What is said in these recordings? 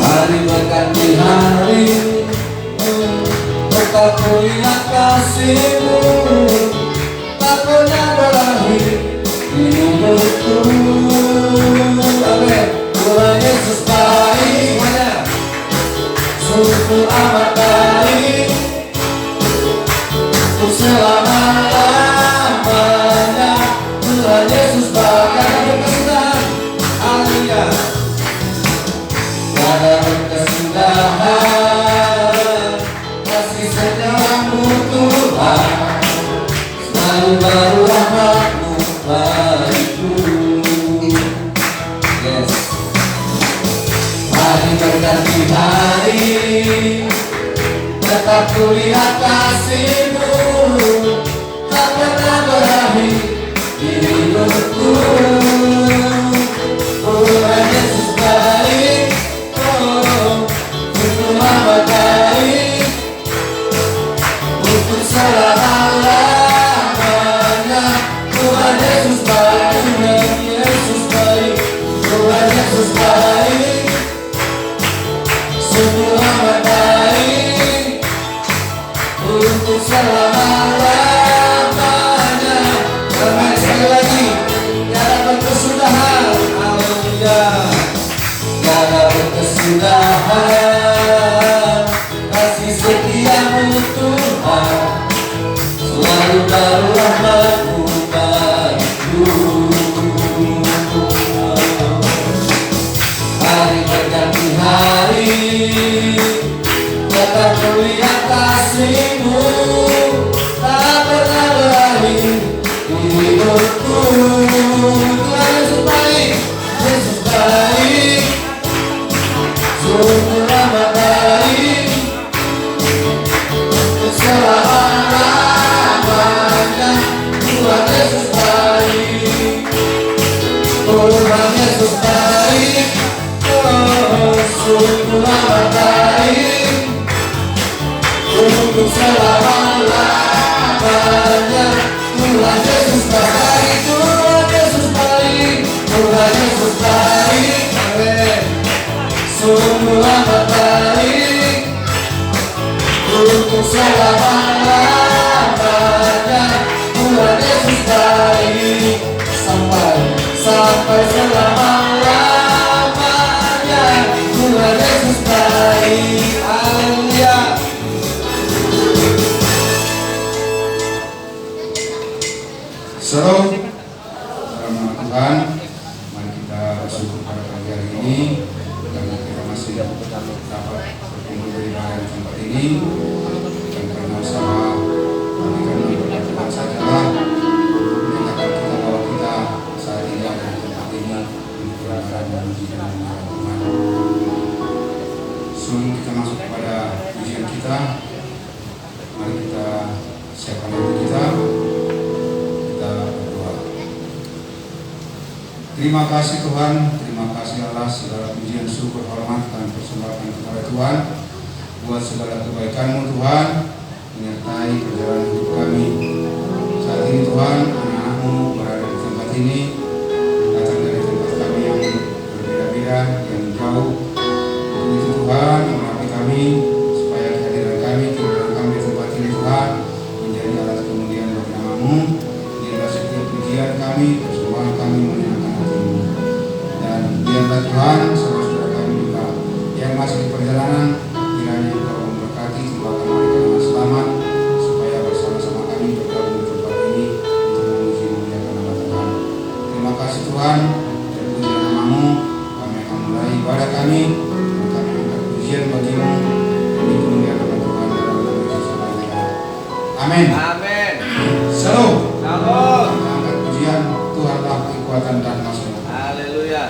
Hari berganti hari, tetap kulihat kasih-Mu, tak pernah berakhir di hidupku. Amin. Tuhan Yesus baik, sungguh amat baik, untuk selama-lamanya. Tuhan Yesus baik, ada berkesudahan, haleluya. Ada berkesudahan, kasih setiamu Tuhan, selalu baru rahmat-Mu bagiku. Yes. Hari berganti hari, tetap kulihat kasih-Mu, tak pernah berakhir di hidupku. Tuhan Yesus baik, sungguh amat baik, untuk selama-lamanya. Tuhan Yesus baik, Tuhan Yesus baik, Tuhan Yesus baik, sungguh amat baik, untuk selama-lamanya. Amin. Sekali lagi, tiada berkesudahan, haleluya. Tiada berkesudahan, kasih setia-Mu Tuhan, selalu baru rahmat-Mu bagiku. Hari berganti hari, tetap kulihat kasih-Mu, tak pernah berakhir di hidupku. Tuhan Yesus baik, Yesus baik, sungguh amat baik, untuk selama-lamanya. Tuhan Yesus baik, Tuhan Yesus baik, sungguh amat baik, untuk selama-lamanya. Tuhan Yesus baik, Tuhan Yesus baik, Tuhan Yesus baik, amin. Sungguh amat baik, untuk selama-lamanya. Tuhan Yesus baik, sampai selama-lamanya. Tuhan Yesus baik, haleluya. Salam Tuhan, mari kita bersyukur pada pagi hari ini karena kita masih dapat berkumpul beribadah di tempat ini, bukan karena usaha, tapi karena berkat Tuhan sajalah menyatakan kita bahwa kita saat ini ada di tempat ini untuk beribadah dan memuji dan memuliakan Tuhan. Sebelum kita masuk kepada ujian kita, mari kita siapkan hati kita. Terima kasih Tuhan, terima kasih Allah, segala pujian, syukur, hormat dan persembahkan kepada Tuhan buat segala kebaikan-Mu Tuhan, menyertai perjalanan hidup kami. Saat ini Tuhan, anak-anak-Mu berada di tempat ini, datang dari tempat kami yang berbeda-beda, yang jauh. Untuk itu Tuhan, mengurapi kami, supaya kehadiran kami, kehadiran kami di tempat ini Tuhan, menjadi alat kemuliaan bagi nama-Mu. Biarlah setiap pujian kami, persembahan kami menyenangkan hati-Mu. Dan biarlah Tuhan, saudara-saudara kami juga yang masih di perjalanan, kiranya Engkau memberkati tibakan mereka dengan selamat, supaya bersama-sama kami bergabung di tempat ini untuk memuji memuliakan nama Tuhan. Terima kasih Tuhan, dan pujian nama-Mu, kami akan mulai ibadah kami, dan kami angkat pujian bagi-Mu, demi kemuliaan nama Tuhan dalam nama Yesus Tuhan. Amin. Amin. Shalom. Shalom. Kita angkat pujian, Tuhanlah kekuatan dan maksud. Haleluya.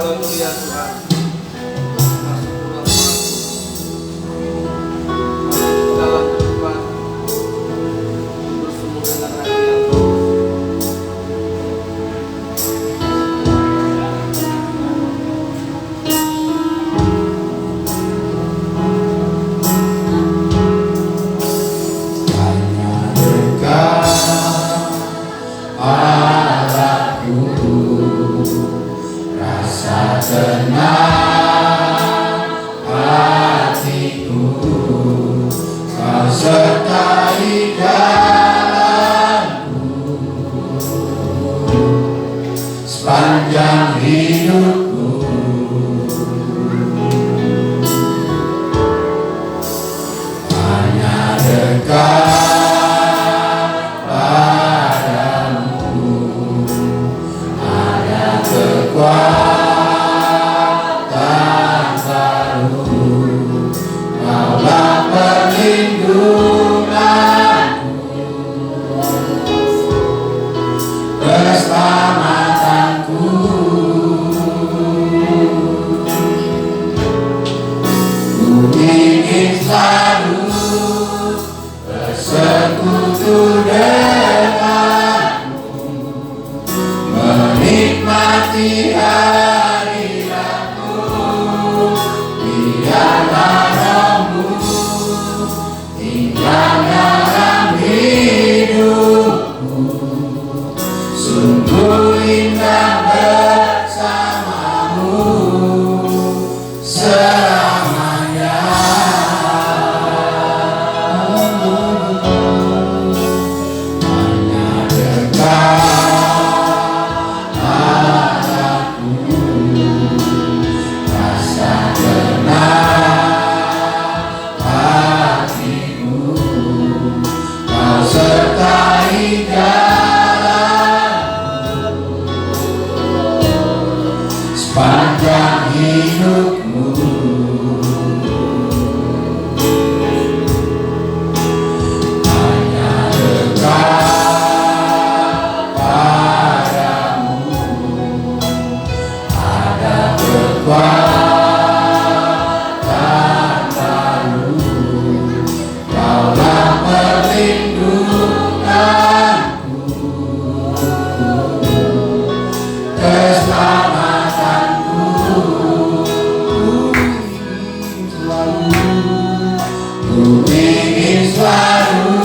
Haleluya Tuhan. Masuk Tuhan. Masuk dalam kehidupan. Bersemu dengan hati yang tulus. Hanya dekat Allahku, rasa tenang hatiku, Kau sertai jalanku sepanjang hidupku. Hanya dekat padamu ada kekuatan baru, Kaulah perlindunganku, keselamatanku. Ku ingin selalu bersekutu denganmu, menikmati hadiratmu. Biarlah Rohmu tinggal dalam hidupku, sungguh indah bersamamu selamanya. Hanya dekat Allahku, rasa tenang hatiku, Kau sertai jalanku sepanjang hidupmu. Hanya dekat padamu ada kekuatan baru, Kaulah perlindunganku, keselamatanku. Ku ingin selalu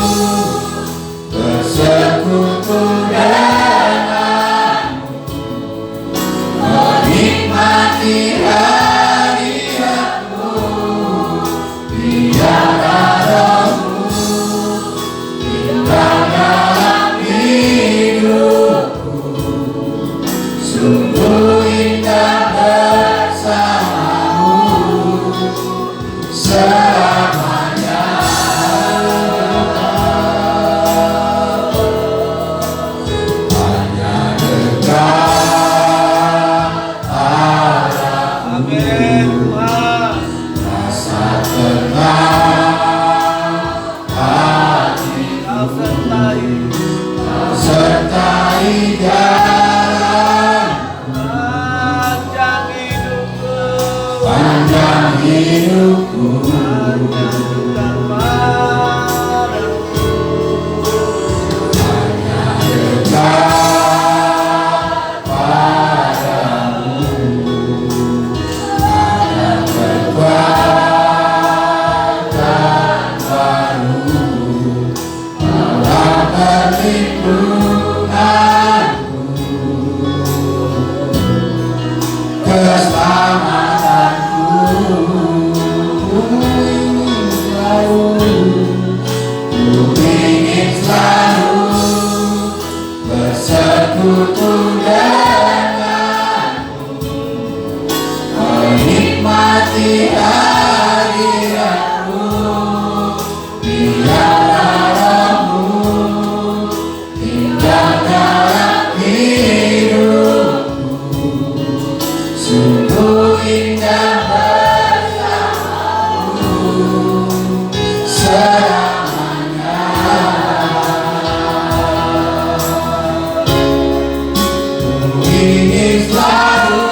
bersekutu denganmu, menikmati hadiratmu. Biarlah Rohmu tinggal dalam hidupku, sungguh indah bersamamu selamanya. Hanya dekat Allahku, Amin Tuhan. rasa tenang hati, Kau sertai Kau sertai jalan panjang hidupku. panjang hidupku. Dekat padamu. Hanya dekat padamu ada kekuatan baru, Kaulah perlindunganku, keselamatanku. Ku ingin selalu bersekutu denganmu, menikmati hadiratmu. Biarlah Rohmu tinggal dalam hidupku, sungguh indah bersamamu selamanya. Ku ingin selalu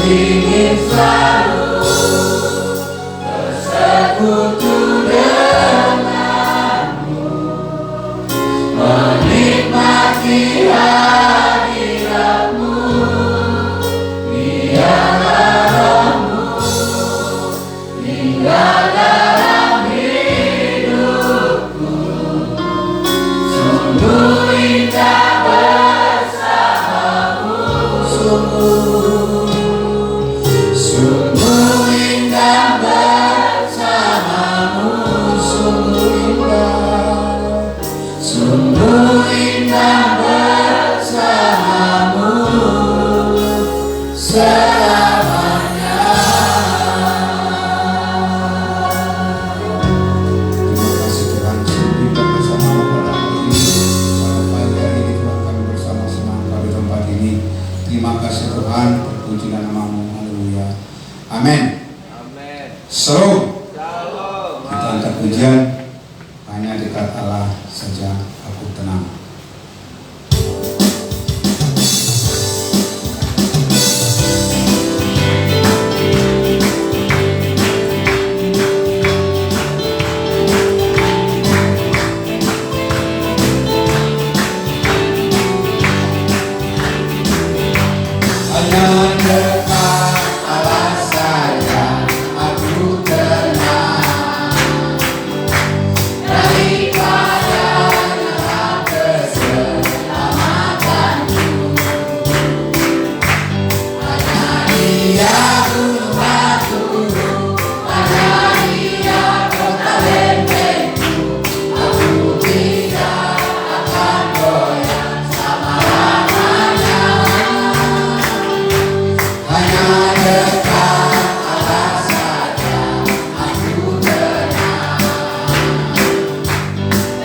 ingin selalu bersekutu denganmu, menikmati hadiratmu, biarlah tinggal dalam hidupku. Sungguh indah bersamamu, sungguh indah bersamamu, sungguh indah bersamamu selamanya. Terima kasih Tuhan, sungguh indah bersamamu pada hari ini. Pada pagi hari ini Tuhan kami bersama-sama pada tempat ini. Terima kasih Tuhan, terpujilah namamu, haleluya, amin. Amin. Shalom. Shalom. Kita angkat pujian, hanya dekat Allah saja aku tenang. Hanya dekat Allah saja aku tenang, daripadanya keselamatanku. Hanya Dia gunung batuku, hanya Dia kota bentengku. Aku tidak akan goyah selama-lamanya. Hanya dekat Allah saja aku tenang,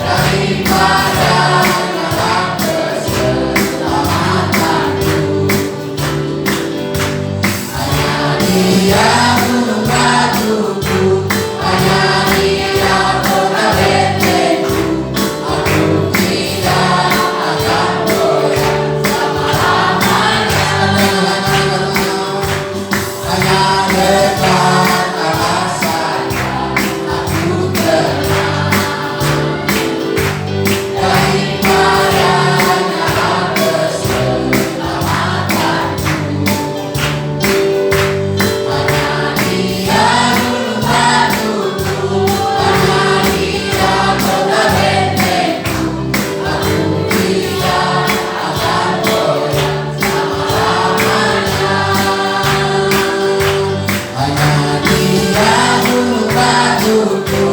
daripadanya keselamatanku. Hanya Dia gunung batuku, hanya Dia kota bentengku. Aku tidak akan goyah selama-lamanya. Hanya dekat Allah saja aku tenang, daripadanya keselamatanku. Hanya Dia gunung batuku, hanya Dia kota bentengku. Aku tidak akan goyah selama-lamanya. Hanya Dia gunung batuku,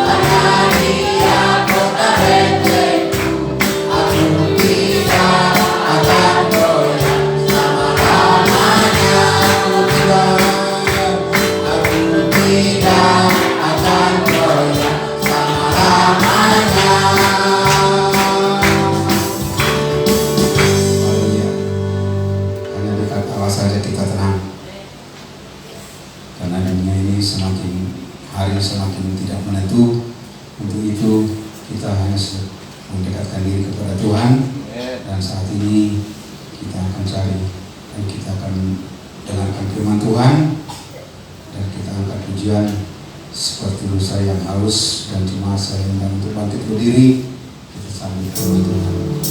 hanya Dia kota bentengku. Aku tidak akan goyah selama-lamanya. Aku tidak akan goyah selama-lamanya. Haleluya. Hanya dekat Allah saja kita tenang. Karena dunia ini semakin hari semakin tidak menentu. Untuk itu kita harus mendekatkan diri kepada Tuhan. Dan saat ini kita akan cari dan kita akan dengarkan firman Tuhan, dan kita angkat pujian seperti saya yang haus dan cuma saya undang untuk bangkit berdiri. Kita sambut firman Tuhan.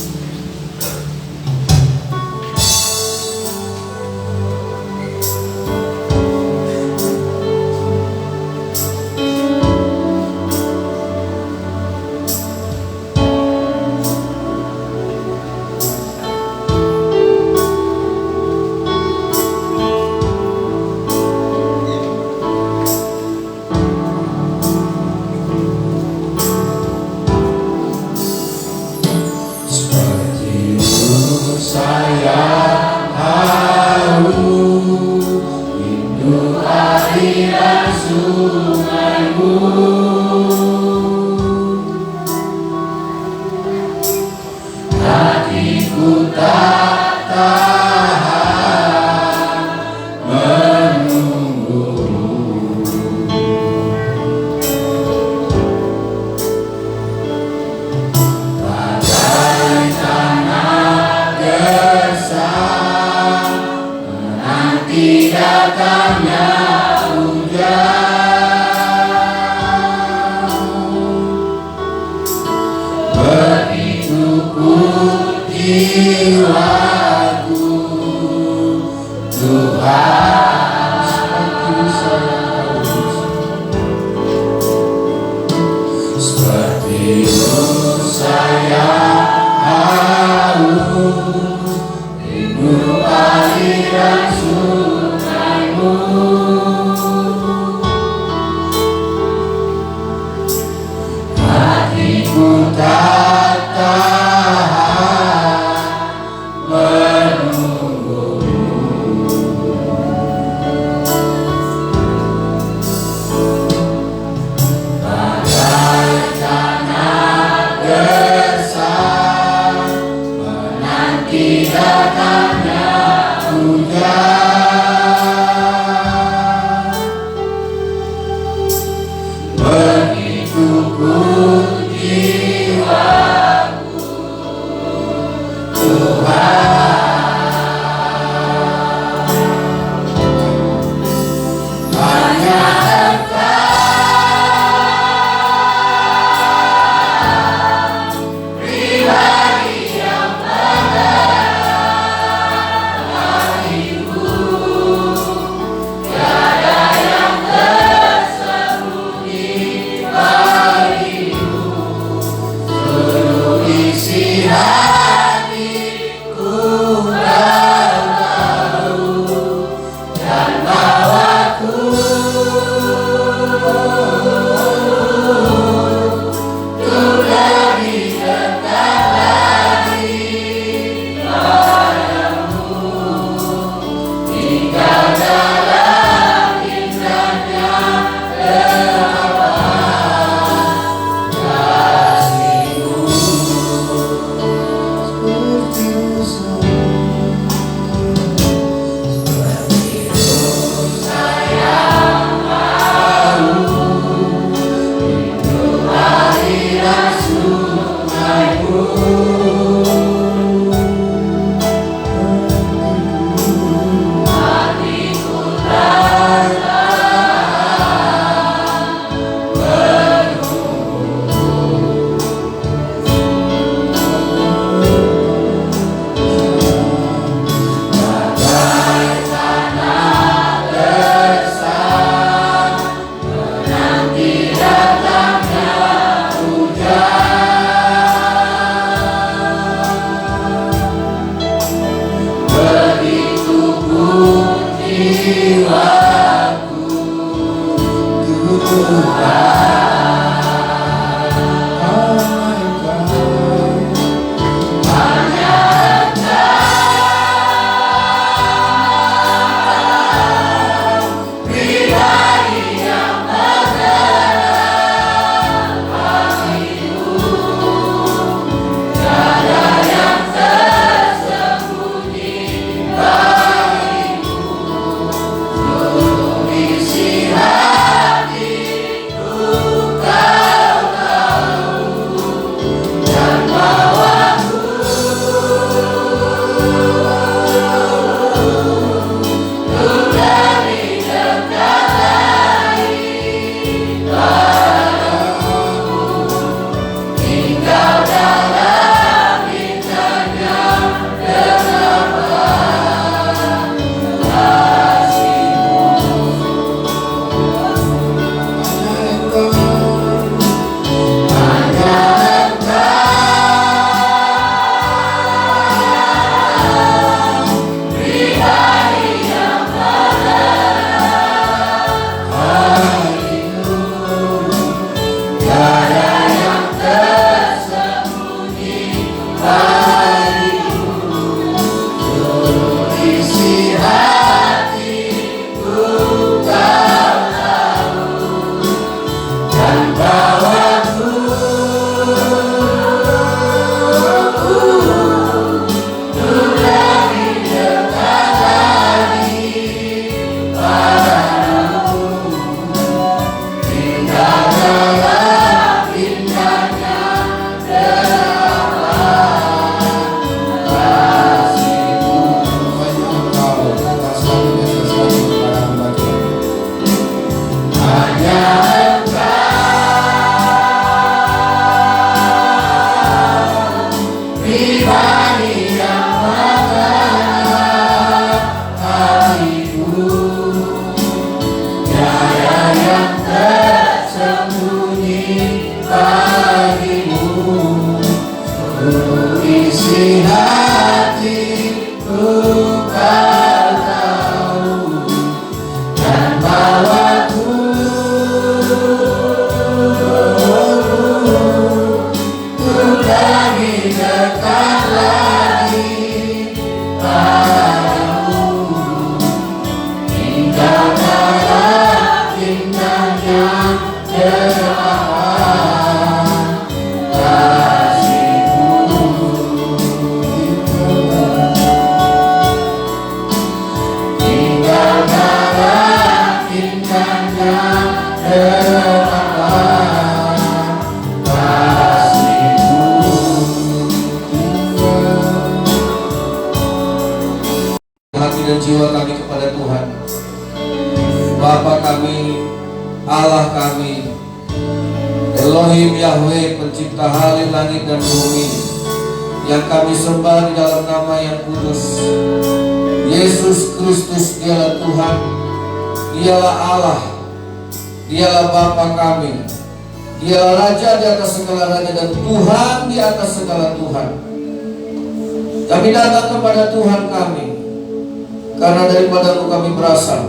Seperti jiwaku, Tuhan, seperti saya haus, seperti saya haus, rindu aliran sungai-Mu. Hatiku tak tahan menunggu-Mu. Bagaikan gersang menanti datangnya hujan, begitu pun jiwaku, Tuhan, hanya Engkau pribadi yang menerangiku, tiada yang tersembunyi bagimu. Seluruh isi hatiku Kau tahu, dan bawaku untuk lebih dekat lagi padamu, tinggal dalam indahnya rehat kasih-Mu. Seperti saya haus, rindu aliran sungai-Mu. Hatiku tak tahan bagaikan gersang menanti datangnya hujan, begitu pun jiwaku, Tuhan, hanya Engkau pribadi yang menerangiku, tiada yang tersembunyi bagimu. Seluruh isi hatiku hati dan jiwa kami kepada Tuhan. Bapa kami, Allah kami, Elohim Yahweh, pencipta halil langit dan bumi, yang kami sembah di dalam nama yang kudus, Yesus Kristus. Dialah Tuhan, Dialah Allah, Dialah Bapa kami, Dialah Raja di atas segala raja dan Tuhan di atas segala Tuhan. Kami datang kepada Tuhan kami, karena daripada-Mu kami berasal.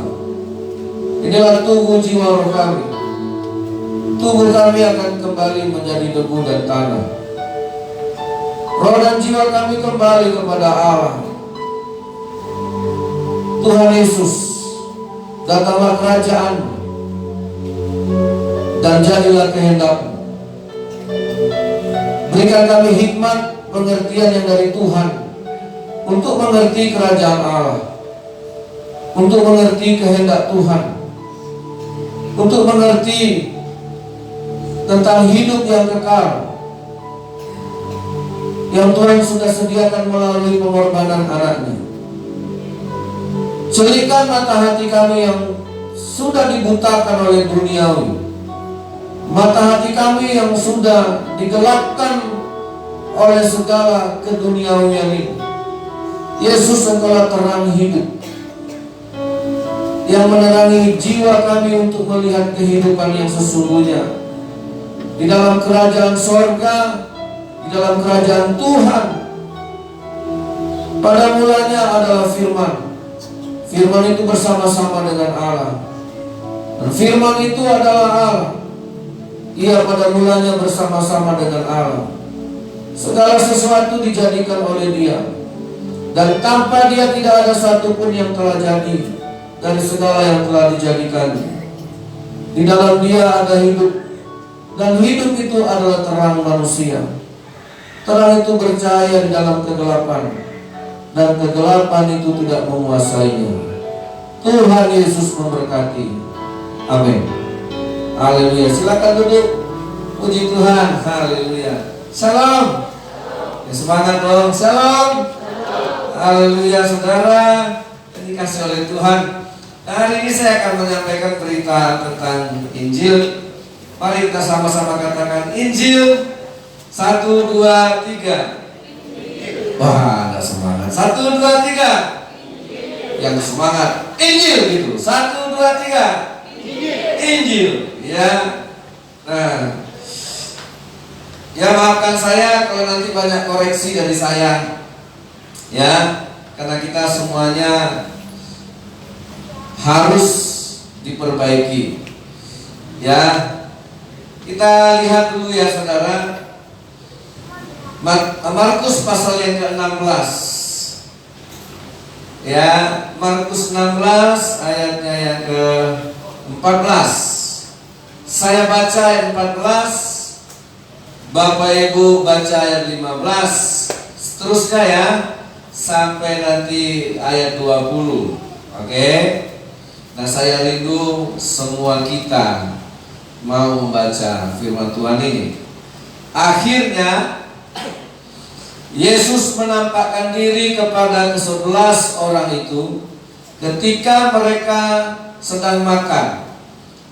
Inilah tubuh jiwa roh kami. Tubuh kami akan kembali menjadi debu dan tanah. Roh dan jiwa kami kembali kepada Allah. Tuhan Yesus, datanglah kerajaan-Mu dan jadilah kehendak-Mu. Berikan kami hikmat, pengertian yang dari Tuhan untuk mengerti kerajaan Allah, untuk mengerti kehendak Tuhan, untuk mengerti tentang hidup yang kekal yang Tuhan sudah sediakan melalui pengorbanan anaknya. Celikkan mata hati kami yang sudah dibutakan oleh duniawi, mata hati kami yang sudah digelapkan oleh segala keduniawian ini. Yesus, Engkaulah terang hidup yang menerangi jiwa kami untuk melihat kehidupan yang sesungguhnya di dalam kerajaan sorga, di dalam kerajaan Tuhan. Pada mulanya adalah firman. Firman itu bersama-sama dengan Allah, dan firman itu adalah Allah. Ia pada mulanya bersama-sama dengan Allah. Segala sesuatu dijadikan oleh Dia, dan tanpa Dia tidak ada satupun yang telah jadi dari segala yang telah dijadikan. Di dalam Dia ada hidup, dan hidup itu adalah terang manusia. Terang itu bercahaya di dalam kegelapan, dan kegelapan itu tidak menguasainya. Tuhan Yesus memberkati. Amin. Haleluya. Silakan duduk. Puji Tuhan. Haleluya. Shalom. Ya, semangat dong. Shalom. Haleluya, saudara. Dikasih oleh Tuhan. Hari ini saya akan menyampaikan berita tentang Injil. Mari kita sama-sama katakan Injil. 1, 2, 3. Wah, ada semangat. 1, 2, 3. Yang semangat Injil gitu. 1, 2, 3. Injil. Ya. Nah, ya maafkan saya kalau nanti banyak koreksi dari saya. Ya, karena kita semuanya harus diperbaiki. Ya. Kita lihat dulu ya saudara, Markus pasal yang ke-16. Ya, Markus 16 ayatnya yang ke-14. Saya baca ayat 14, Bapak Ibu baca ayat 15, seterusnya ya, sampai nanti ayat 20. Oke. Nah, saya rindu semua kita mau membaca firman Tuhan ini. Akhirnya Yesus menampakkan diri kepada ke-11 orang itu ketika mereka sedang makan,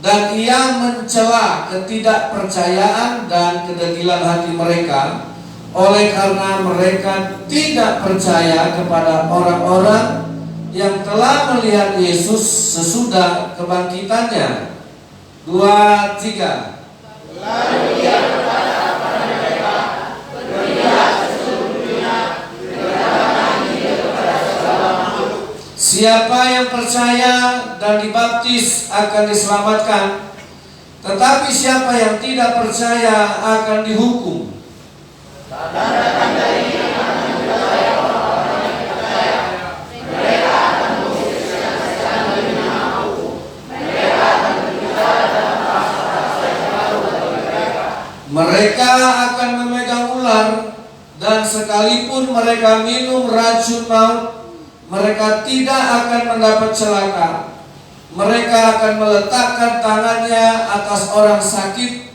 dan Ia mencela ketidakpercayaan dan kedegilan hati mereka, oleh karena mereka tidak percaya kepada orang-orang yang telah melihat Yesus sesudah kebangkitannya. 2, 3. Lalu Ia berkata kepada mereka, "Berilah sesungguhnya berkatakan Injil kepada segala makhluk. Siapa yang percaya dan dibaptis akan diselamatkan, tetapi siapa yang tidak percaya akan dihukum." Tanda-tanda ini akan menyertai orang-orang yang percaya. Mereka akan mengusirkan setan dari namaku. Mereka akan berbicara dalam bahasa-bahasa yang baru bagi mereka. Mereka akan memegang ular, dan sekalipun mereka minum racun maut, mereka tidak akan mendapat celaka. Mereka akan meletakkan tangannya atas orang sakit,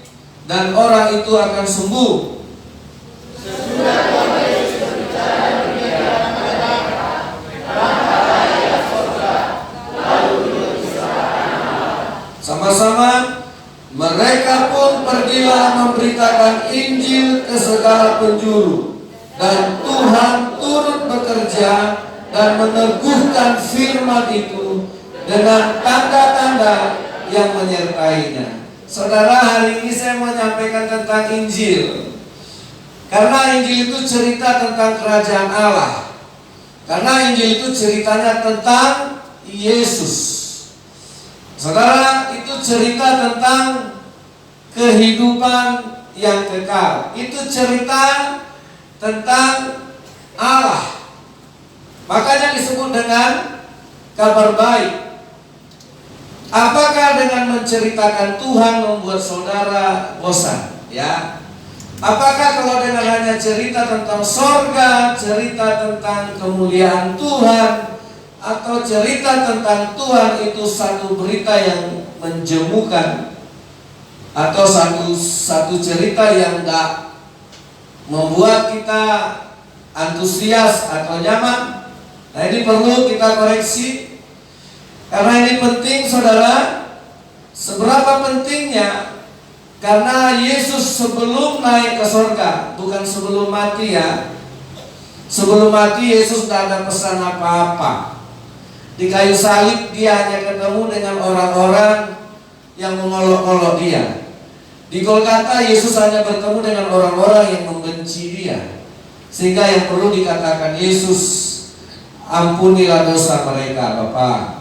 dan orang itu akan sembuh. Sesudah Tuhan Yesus berbicara demikian kepada mereka, segala penjuru. Dan Tuhan turut bekerja dan meneguhkan firman itu dengan tanda-tanda yang menyertainya. Saudara, hari ini saya mau menyampaikan tentang Injil. Karena Injil itu cerita tentang kerajaan Allah. Karena Injil itu ceritanya tentang Yesus. Saudara, itu cerita tentang kehidupan yang kekal. Itu cerita tentang Allah. Makanya disebut dengan kabar baik. Apakah dengan menceritakan Tuhan membuat saudara bosan? Ya. Apakah kalau dengan hanya cerita tentang sorga, cerita tentang kemuliaan Tuhan, atau cerita tentang Tuhan itu satu berita yang menjemukan, atau satu cerita yang enggak membuat kita antusias atau nyaman? Nah, ini perlu kita koreksi. Karena ini penting, saudara. Seberapa pentingnya? Karena Yesus sebelum naik ke surga, bukan sebelum mati ya. Sebelum mati Yesus tidak ada pesan apa-apa. Di kayu salib dia hanya ketemu dengan orang-orang yang mengolok-olok dia. Di Golgota Yesus hanya bertemu dengan orang-orang yang membenci dia. Sehingga yang perlu dikatakan Yesus, ampunilah dosa mereka Bapa.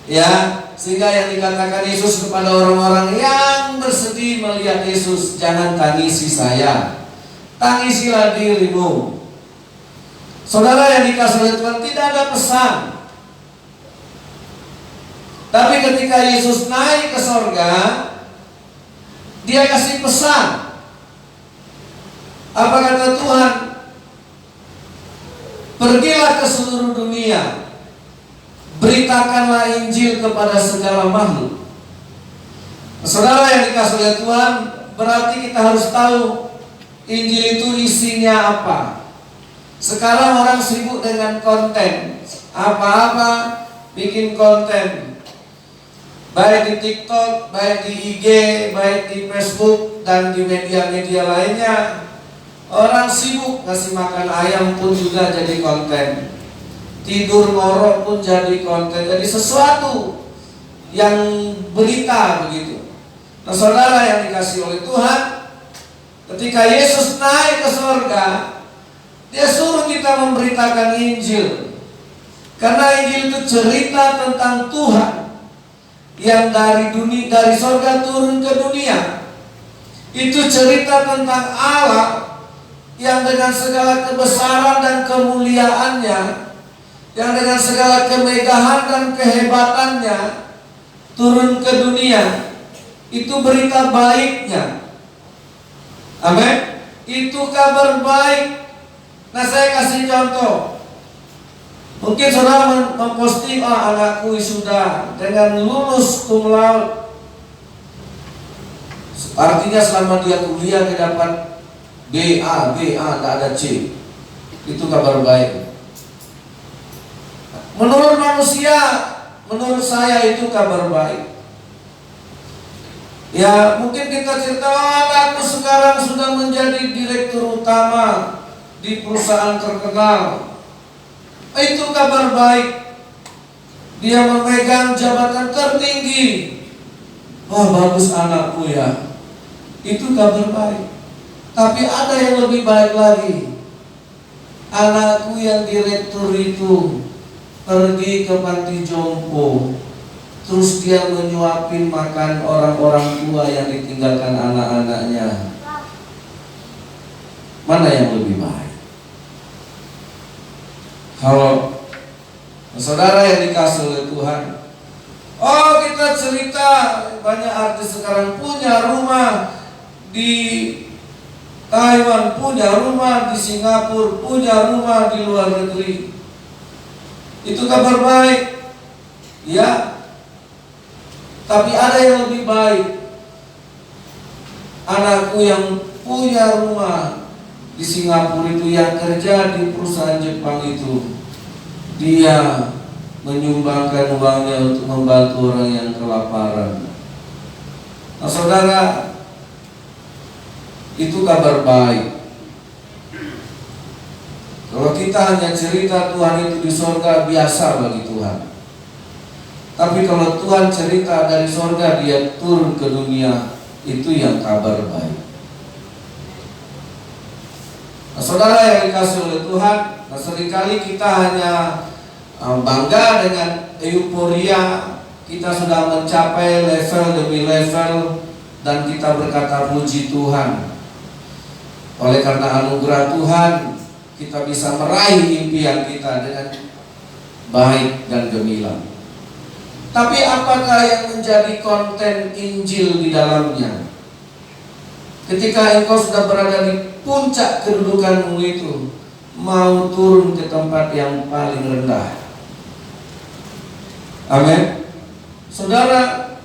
Ya, sehingga yang dikatakan Yesus kepada orang-orang yang bersedih melihat Yesus, jangan tangisi saya, tangisilah dirimu. Saudara yang dikasihi oleh Tuhan, tidak ada pesan. Tapi ketika Yesus naik ke sorga, dia kasih pesan. Apa kata Tuhan? Pergilah ke seluruh dunia, beritakanlah Injil kepada segala makhluk. Saudara yang dikasihi oleh Tuhan, berarti kita harus tahu Injil itu isinya apa. Sekarang orang sibuk dengan konten, apa-apa bikin konten. Baik di TikTok, baik di IG, baik di Facebook, dan di media-media lainnya. Orang sibuk ngasih makan ayam pun juga jadi konten. Tidur ngorok pun jadi konten. Jadi sesuatu yang berita begitu. Nah, saudara yang dikasihi oleh Tuhan, ketika Yesus naik ke surga, dia suruh kita memberitakan Injil. Karena Injil itu cerita tentang Tuhan yang dari sorga turun ke dunia. Itu cerita tentang Allah yang dengan segala kebesaran dan kemuliaannya, yang dengan segala kemegahan dan kehebatannya turun ke dunia. Itu berita baiknya. Amin. Itu kabar baik. Nah, saya kasih contoh. Mungkin saudara memposting, anakku sudah dengan lulus cum laude. Artinya selama dia kuliah dia dapat BA, tidak ada C. Itu kabar baik. Menurut manusia, menurut saya itu kabar baik. Ya, mungkin kita cerita, anakku sekarang sudah menjadi direktur utama di perusahaan terkenal. Itu kabar baik. Dia memegang jabatan tertinggi. Wah, bagus anakku ya. Itu kabar baik. Tapi ada yang lebih baik lagi. Anakku yang direktur itu pergi ke panti jompo, terus dia menyuapin makan orang-orang tua yang ditinggalkan anak-anaknya. Mana yang lebih baik? Kalau saudara yang dikasihi oleh Tuhan, kita cerita banyak artis sekarang punya rumah di Taiwan, punya rumah di Singapura, punya rumah di luar negeri. Itu kabar baik, ya. Tapi ada yang lebih baik. Anakku yang punya rumah di Singapura itu, yang kerja di perusahaan Jepang itu, dia menyumbangkan uangnya untuk membantu orang yang kelaparan. Nah, saudara, itu kabar baik. Kalau kita hanya cerita Tuhan itu di sorga, biasa bagi Tuhan. Tapi kalau Tuhan cerita dari sorga, dia turun ke dunia, itu yang kabar baik. Nah, saudara yang dikasih oleh Tuhan, nah seringkali kita hanya bangga dengan euforia, kita sudah mencapai level demi level, dan kita berkata puji Tuhan. Oleh karena anugerah Tuhan, kita bisa meraih impian kita dengan baik dan gemilang. Tapi apakah yang menjadi konten Injil di dalamnya? Ketika engkau sudah berada di puncak kedudukanmu itu, mau turun ke tempat yang paling rendah. Amin. Saudara,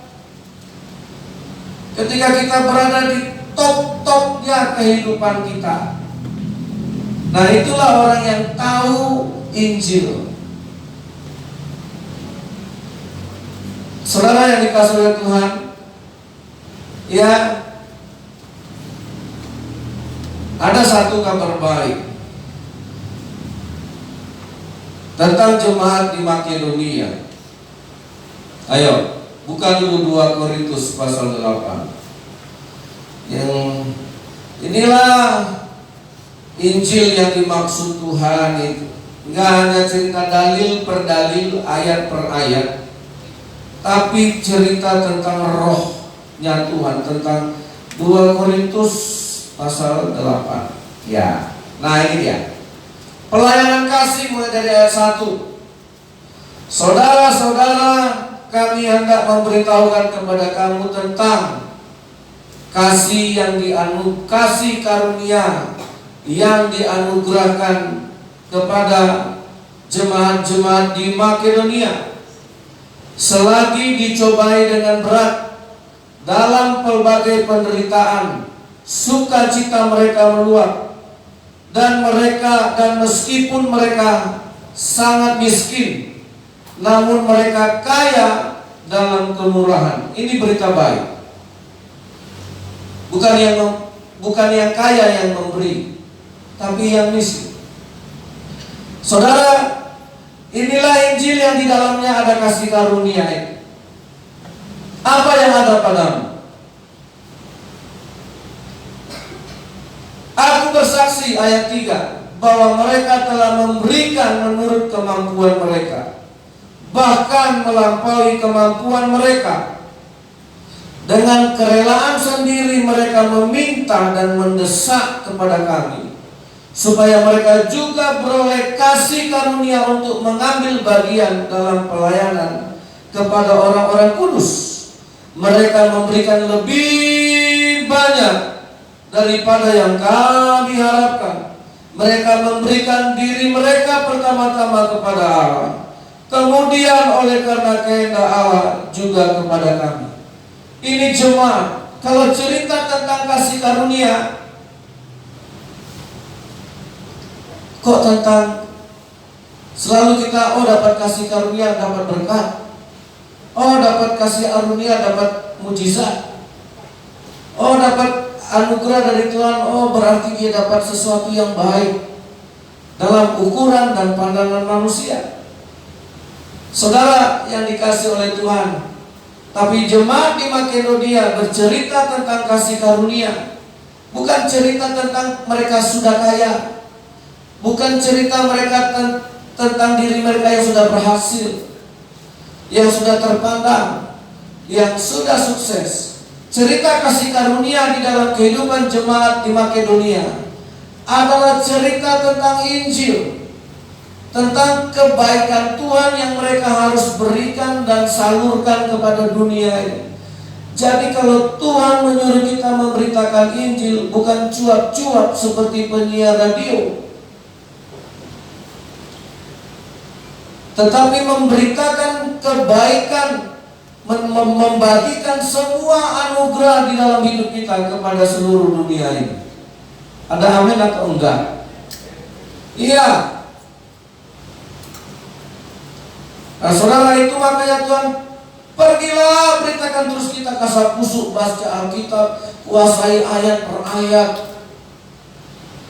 ketika kita berada di top-topnya kehidupan kita, nah itulah orang yang tahu Injil. Saudara yang dikasihi oleh Tuhan, ya, ada satu kabar baik tentang jemaat di Makedonia. Ayo, buka dulu 2 Korintus pasal 8. Yang inilah Injil yang dimaksud Tuhan itu. Enggak hanya cerita dalil per dalil, ayat per ayat, tapi cerita tentang rohnya Tuhan, tentang 2 Korintus pasal 8. Ya, nah ini dia. Pelayanan kasih mulai dari ayat 1. Saudara-saudara, kami hendak memberitahukan kepada kamu tentang kasih kasih karunia yang dianugerahkan kepada jemaat-jemaat di Makedonia, selagi dicobai dengan berat dalam pelbagai penderitaan, sukacita mereka meluap, dan meskipun mereka sangat miskin, namun mereka kaya dalam kemurahan. Ini berita baik. Bukan yang kaya yang memberi, tapi yang miskin. Saudara, inilah Injil yang di dalamnya ada kasih karunia ini. Apa yang ada padamu? Aku bersaksi, ayat 3, bahwa mereka telah memberikan menurut kemampuan mereka, bahkan melampaui kemampuan mereka. Dengan kerelaan sendiri mereka meminta dan mendesak kepada kami, supaya mereka juga beroleh kasih karunia untuk mengambil bagian dalam pelayanan kepada orang-orang kudus. Mereka memberikan lebih banyak daripada yang kami harapkan. Mereka memberikan diri mereka pertama-tama kepada Allah, kemudian oleh karena kehendak Allah juga kepada kami. Ini jemaat. Kalau cerita tentang kasih karunia, kok tentang selalu kita dapat kasih karunia, dapat berkat, dapat kasih karunia, dapat mujizat, dapat anugerah dari Tuhan, berarti dia dapat sesuatu yang baik dalam ukuran dan pandangan manusia. Saudara yang dikasih oleh Tuhan, tapi jemaat di Makedonia bercerita tentang kasih karunia, bukan cerita tentang mereka sudah kaya, bukan cerita mereka tentang diri mereka yang sudah berhasil, yang sudah terpandang, yang sudah sukses. Cerita kasih karunia di dalam kehidupan jemaat di Makedonia adalah cerita tentang Injil, tentang kebaikan Tuhan yang mereka harus berikan dan salurkan kepada dunia ini. Jadi kalau Tuhan menyuruh kita memberitakan Injil, bukan cuap-cuap seperti penyiar radio, tetapi memberitakan kebaikan, membagikan semua anugerah di dalam hidup kita kepada seluruh dunia ini. Ada amin atau enggak? Iya. Nah, saudara, itu makanya Tuhan, pergilah beritakan terus, kita kasar kusuk baca Alkitab, kuasai ayat per ayat.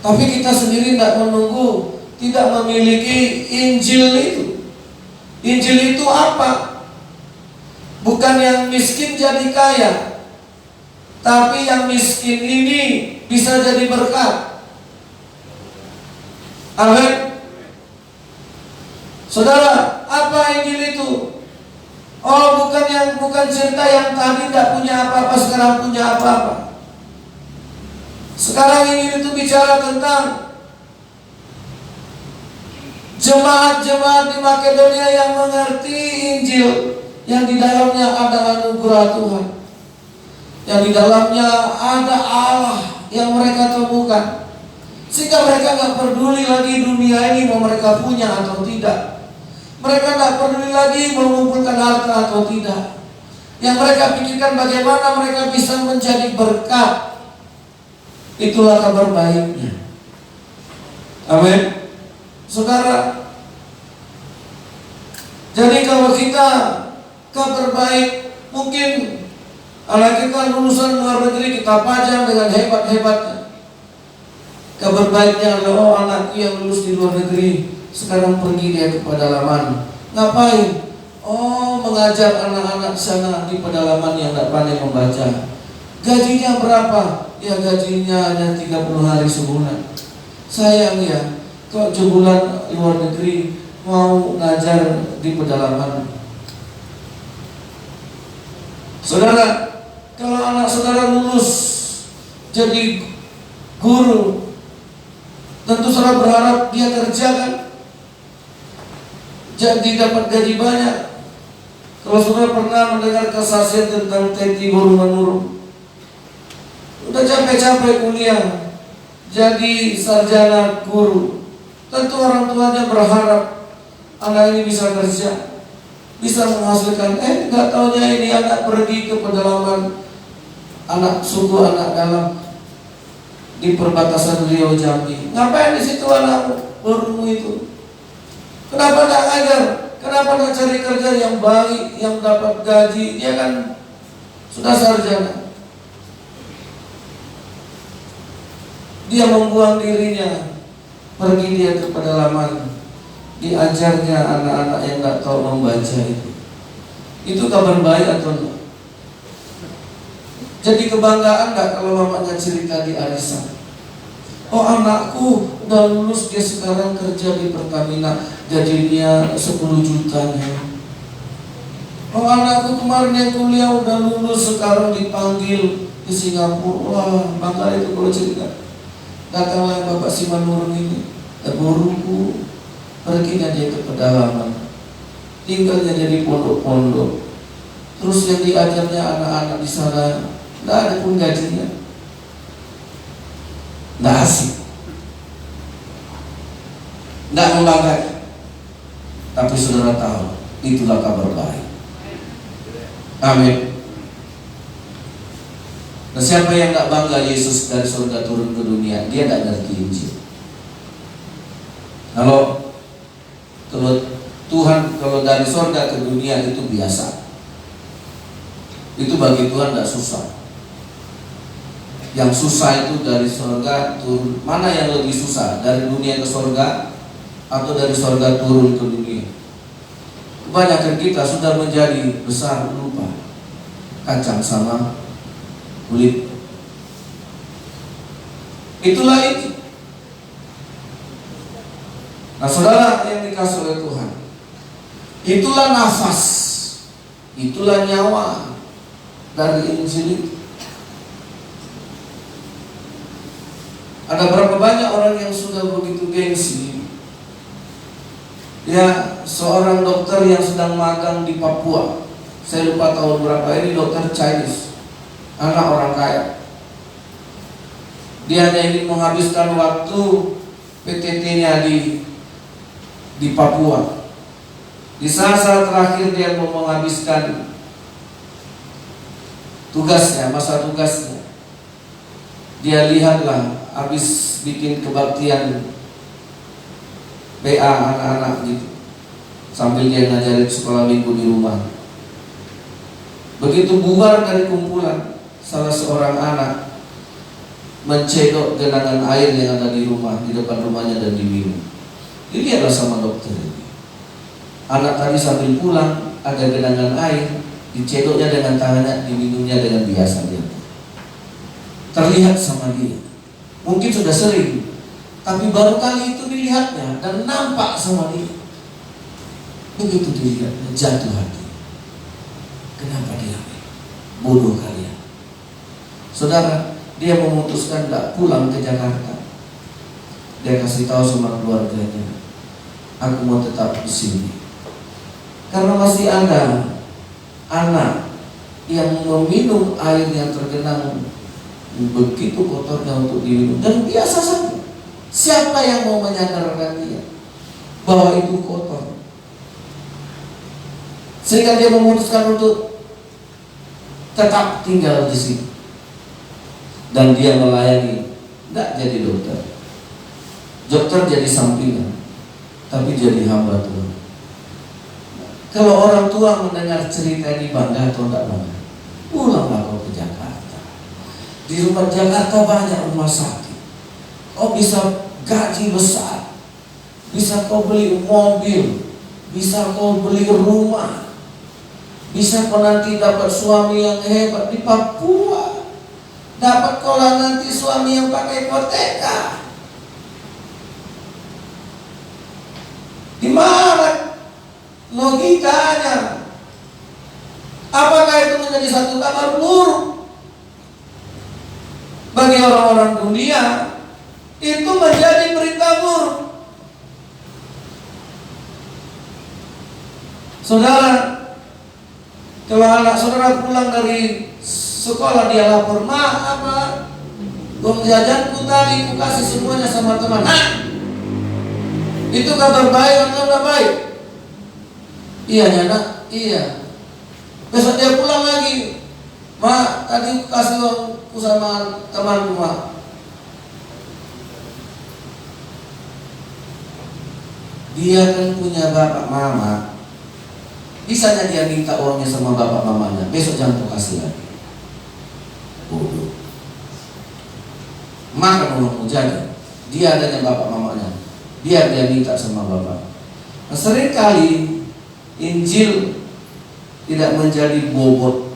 Tapi kita sendiri tidak menunggu tidak memiliki Injil itu. Injil itu apa? Bukan yang miskin jadi kaya, tapi yang miskin ini bisa jadi berkat. Amin. Saudara, apa Injil itu? Oh, bukan cerita yang tadi tidak punya apa-apa sekarang punya apa-apa. Sekarang Injil itu bicara tentang jemaat-jemaat di Makedonia yang mengerti Injil, yang di dalamnya ada anugerah Tuhan, yang di dalamnya ada Allah yang mereka temukan, sehingga mereka gak peduli lagi dunia ini mau mereka punya atau tidak. Mereka gak peduli lagi mengumpulkan harta atau tidak. Yang mereka pikirkan bagaimana mereka bisa menjadi berkat. Itulah kabar baiknya. Amin. Saudara, jadi kalau kita kabar baik, mungkin anak kita lulusan luar negeri kita pajang dengan hebat-hebatnya. Kabar baiknya adalah, oh, anakku yang lulus di luar negeri sekarang pergi dia ke pedalaman. Ngapain? Oh, mengajar anak-anak sana di pedalaman yang tidak pandai membaca. Gajinya berapa? Ya gajinya hanya 30 hari sebulan. Sayang ya, kok sebulan luar negeri mau ngajar di pedalaman. Saudara, kalau anak saudara lulus jadi guru, tentu saudara berharap dia kerja kan, jadi dapat gaji banyak. Kalau saudara pernah mendengar kesaksian tentang Teti Guru Menurun, udah capek-capek kuliah jadi sarjana guru, tentu orang tuanya berharap anak ini bisa kerja, bisa menghasilkan. Nggak taunya ini anak pergi ke pedalaman, anak suku anak dalam di perbatasan Riau Jambi. Ngapain di situ anak gurumu itu? Kenapa nggak ngajar? Kenapa nggak cari kerja yang baik, yang dapat gaji? Dia kan sudah sarjana. Dia membuang dirinya, pergi dia ke pedalaman, diajarnya anak-anak yang nggak tahu membaca itu. Itu kabar baik atau enggak? Jadi kebanggaan nggak kalau mamanya cerita di arisan? Oh, anakku udah lulus, dia sekarang kerja di Pertamina, gajinya 10 juta. Oh, anakku kemarin yang kuliah udah lulus, sekarang dipanggil di Singapura. Wah, bangga itu kalau cerita. Datanglah Bapak Simanurun ini, guruku, perginya dia ke pedalaman, tinggalnya jadi pondok-pondok. Terus yang diajarnya anak-anak di sana, nggak ada pun gajinya, nggak asik, nggak membanggakan. Tapi saudara tahu, itulah kabar baik. Amin. Nah, siapa yang nggak bangga Yesus dari surga turun ke dunia, dia nggak ngerti Injil. Kalau Tuhan, kalau dari surga ke dunia itu biasa. Itu bagi Tuhan nggak susah. Yang susah itu dari surga turun. Mana yang lebih susah? Dari dunia ke surga atau dari surga turun ke dunia? Kebanyakan kita sudah menjadi besar lupa kacang sama kulit. Itulah itu. Nah, saudara yang dikasih oleh Tuhan, itulah nafas, itulah nyawa dari Injil itu. Ada berapa banyak orang yang sudah begitu gengsi. Ya, seorang dokter yang sedang magang di Papua, saya lupa tahun berapa, ini dokter Chinese, anak orang kaya. Dia hanya ingin menghabiskan waktu PTT-nya di Papua. Di saat-saat terakhir dia mau menghabiskan tugasnya, masa tugasnya. Dia lihatlah habis bikin kebaktian BA anak-anak gitu, sambil dia ngajarin sekolah minggu di rumah. Begitu bubar dari kumpulan, salah seorang anak mencedok genangan air yang ada di rumah, di depan rumahnya dan diminum. Dilihatlah sama dokter ini. Anak tadi sambil pulang ada genangan air, dicedoknya dengan tangannya, diminumnya dengan biasa dia. Terlihat sama dia. Mungkin sudah sering, tapi baru kali itu dilihatnya dan nampak sama dia. Begitu dilihatnya jatuh hati. Kenapa dia? Bodoh kalian. Saudara, dia memutuskan tidak pulang ke Jakarta. Dia kasih tahu sama keluarganya, aku mau tetap di sini. Karena masih ada anak yang meminum air yang tergenang begitu kotornya untuk diminum, dan biasa saja. Siapa yang mau menyadarkan dia bahwa itu kotor? Sehingga dia memutuskan untuk tetap tinggal di sini. Dan dia melayani, tidak jadi dokter. Dokter jadi sampingan, tapi jadi hamba Tuhan. Kalau orang tua mendengar cerita ini bangga atau tidak bangga? Pulanglah kau ke Jakarta. Di rumah Jakarta banyak rumah sakit. Kau bisa gaji besar, bisa kau beli mobil, bisa kau beli rumah, bisa kau nanti dapat suami yang hebat. Di Papua dapat kau lah nanti suami yang pakai hipoteka. Di mana logikanya? Apakah itu menjadi satu kabar buruk? Bagi orang-orang dunia itu menjadi berita buruk. Saudara, kalau anak saudara pulang dari sekolah dia lapor, "Ma, apa uang jajanku tadi ku kasih semuanya sama teman." Itu kabar baik atau tidak baik? Iya nak, iya. Besok dia pulang lagi, "Ma, tadi kasih uangku sama temanku, Ma." Dia kan punya bapak mama. Bisanya dia minta uangnya sama bapak mamanya. Besok jangan kau kasih lagi. Bodoh. Makan uangmu jaga. Dia adanya bapak mamanya. Biar dia minta sama bapak. Nah, seringkali Injil tidak menjadi bobot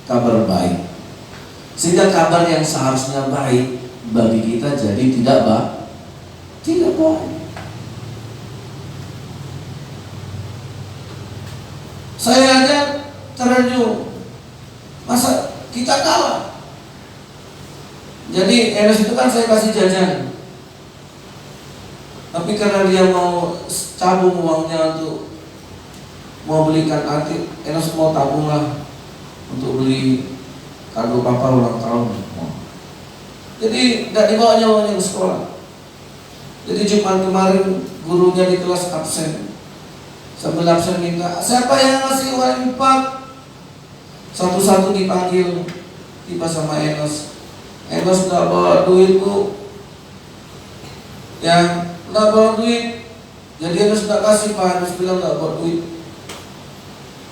kabar baik, sehingga kabar yang seharusnya baik bagi kita jadi tidak baik. Saya aja terenyuh, masa kita kalah. Jadi Enes itu kan saya kasih jajan, tapi karena dia mau tabung uangnya untuk mau belikan antik, Enes mau tabung lah untuk beli kado papa ulang tahun. Jadi tidak dibawanya uangnya ke sekolah. Jadi Jumat kemarin gurunya di kelas absen. Sambil absen minta, siapa yang ngasih uang Pak? Satu-satu dipanggil, tiba sama Enes. Enes nggak bawa duit Bu. Yang nggak bawa duit. Jadi Enes nggak kasih Pak. Enes bilang nggak bawa duit.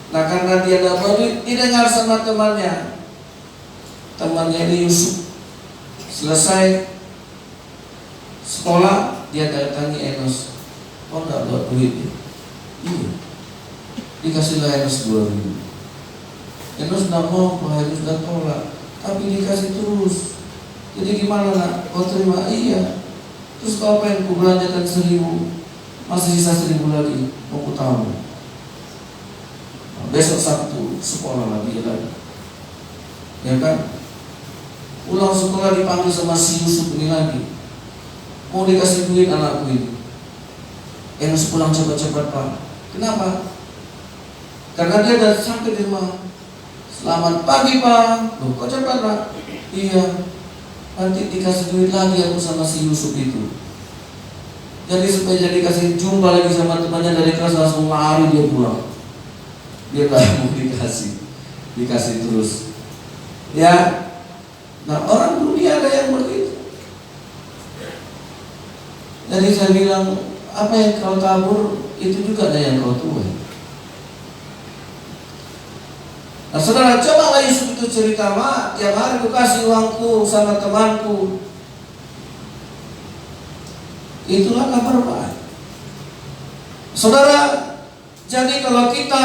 Nah karena dia nggak bawa duit, didengar sama temannya. Temannya ini Yusuf. Selesai sekolah, dia datangi Enes. Oh nggak bawa duit ya? Iya. Dikasihlah Enes 2.000. Enes nggak mau, Pak. Enes nggak tolak, tapi dikasih terus. Jadi gimana nak? Kau terima? Iya. Terus kau apa yang ku belanjakan 1.000? Masih sisa 1.000 lagi. Mau ku tahu. Nah, besok Sabtu sekolah lagi. Ya kan? Pulang sekolah dipanggil sama si Yusuf ini lagi. Mau dikasih duit anakku ini. Enes pulang cepat-cepat Pak. Kenapa? Karena dia udah sampai di rumah. Selamat pagi Pak. Loh, kok cepat Pak? Iya. Nanti dikasih duit lagi aku sama si Yusuf itu. Jadi supaya jadi kasih jumpa lagi sama temannya dari kelas, langsung lari dia pulang. Dia tak mau dikasih terus. Ya. Nah orang dunia ada yang begitu. Jadi saya bilang, apa yang kau tabur itu juga ada yang kau tuai. Nah saudara, cobalah Yusuf itu cerita, "Ma, tiap hari aku kasih uangku sama temanku." Itulah kabar baik. Saudara, jadi kalau kita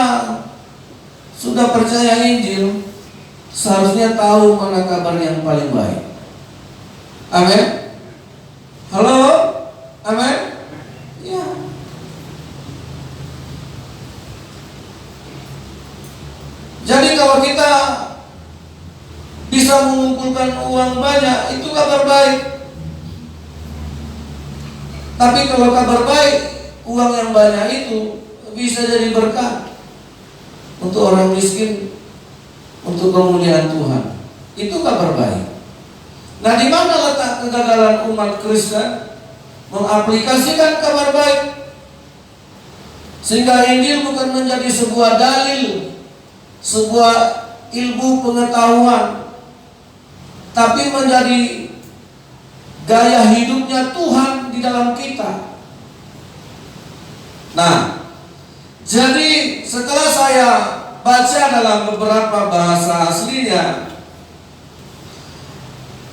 sudah percaya Injil, seharusnya tahu mana kabar yang paling baik. Amin. Halo? Amin. Ya. Jadi kalau kita bisa mengumpulkan uang banyak, itu kabar baik. Tapi kalau kabar baik, uang yang banyak itu bisa jadi berkat untuk orang miskin, untuk kemuliaan Tuhan. Itu kabar baik. Nah, di mana letak kegagalan umat Kristen mengaplikasikan kabar baik? Sehingga Injil bukan menjadi sebuah dalil, sebuah ilmu pengetahuan, tapi menjadi gaya hidupnya Tuhan di dalam kita. Nah, jadi setelah saya baca dalam beberapa bahasa aslinya,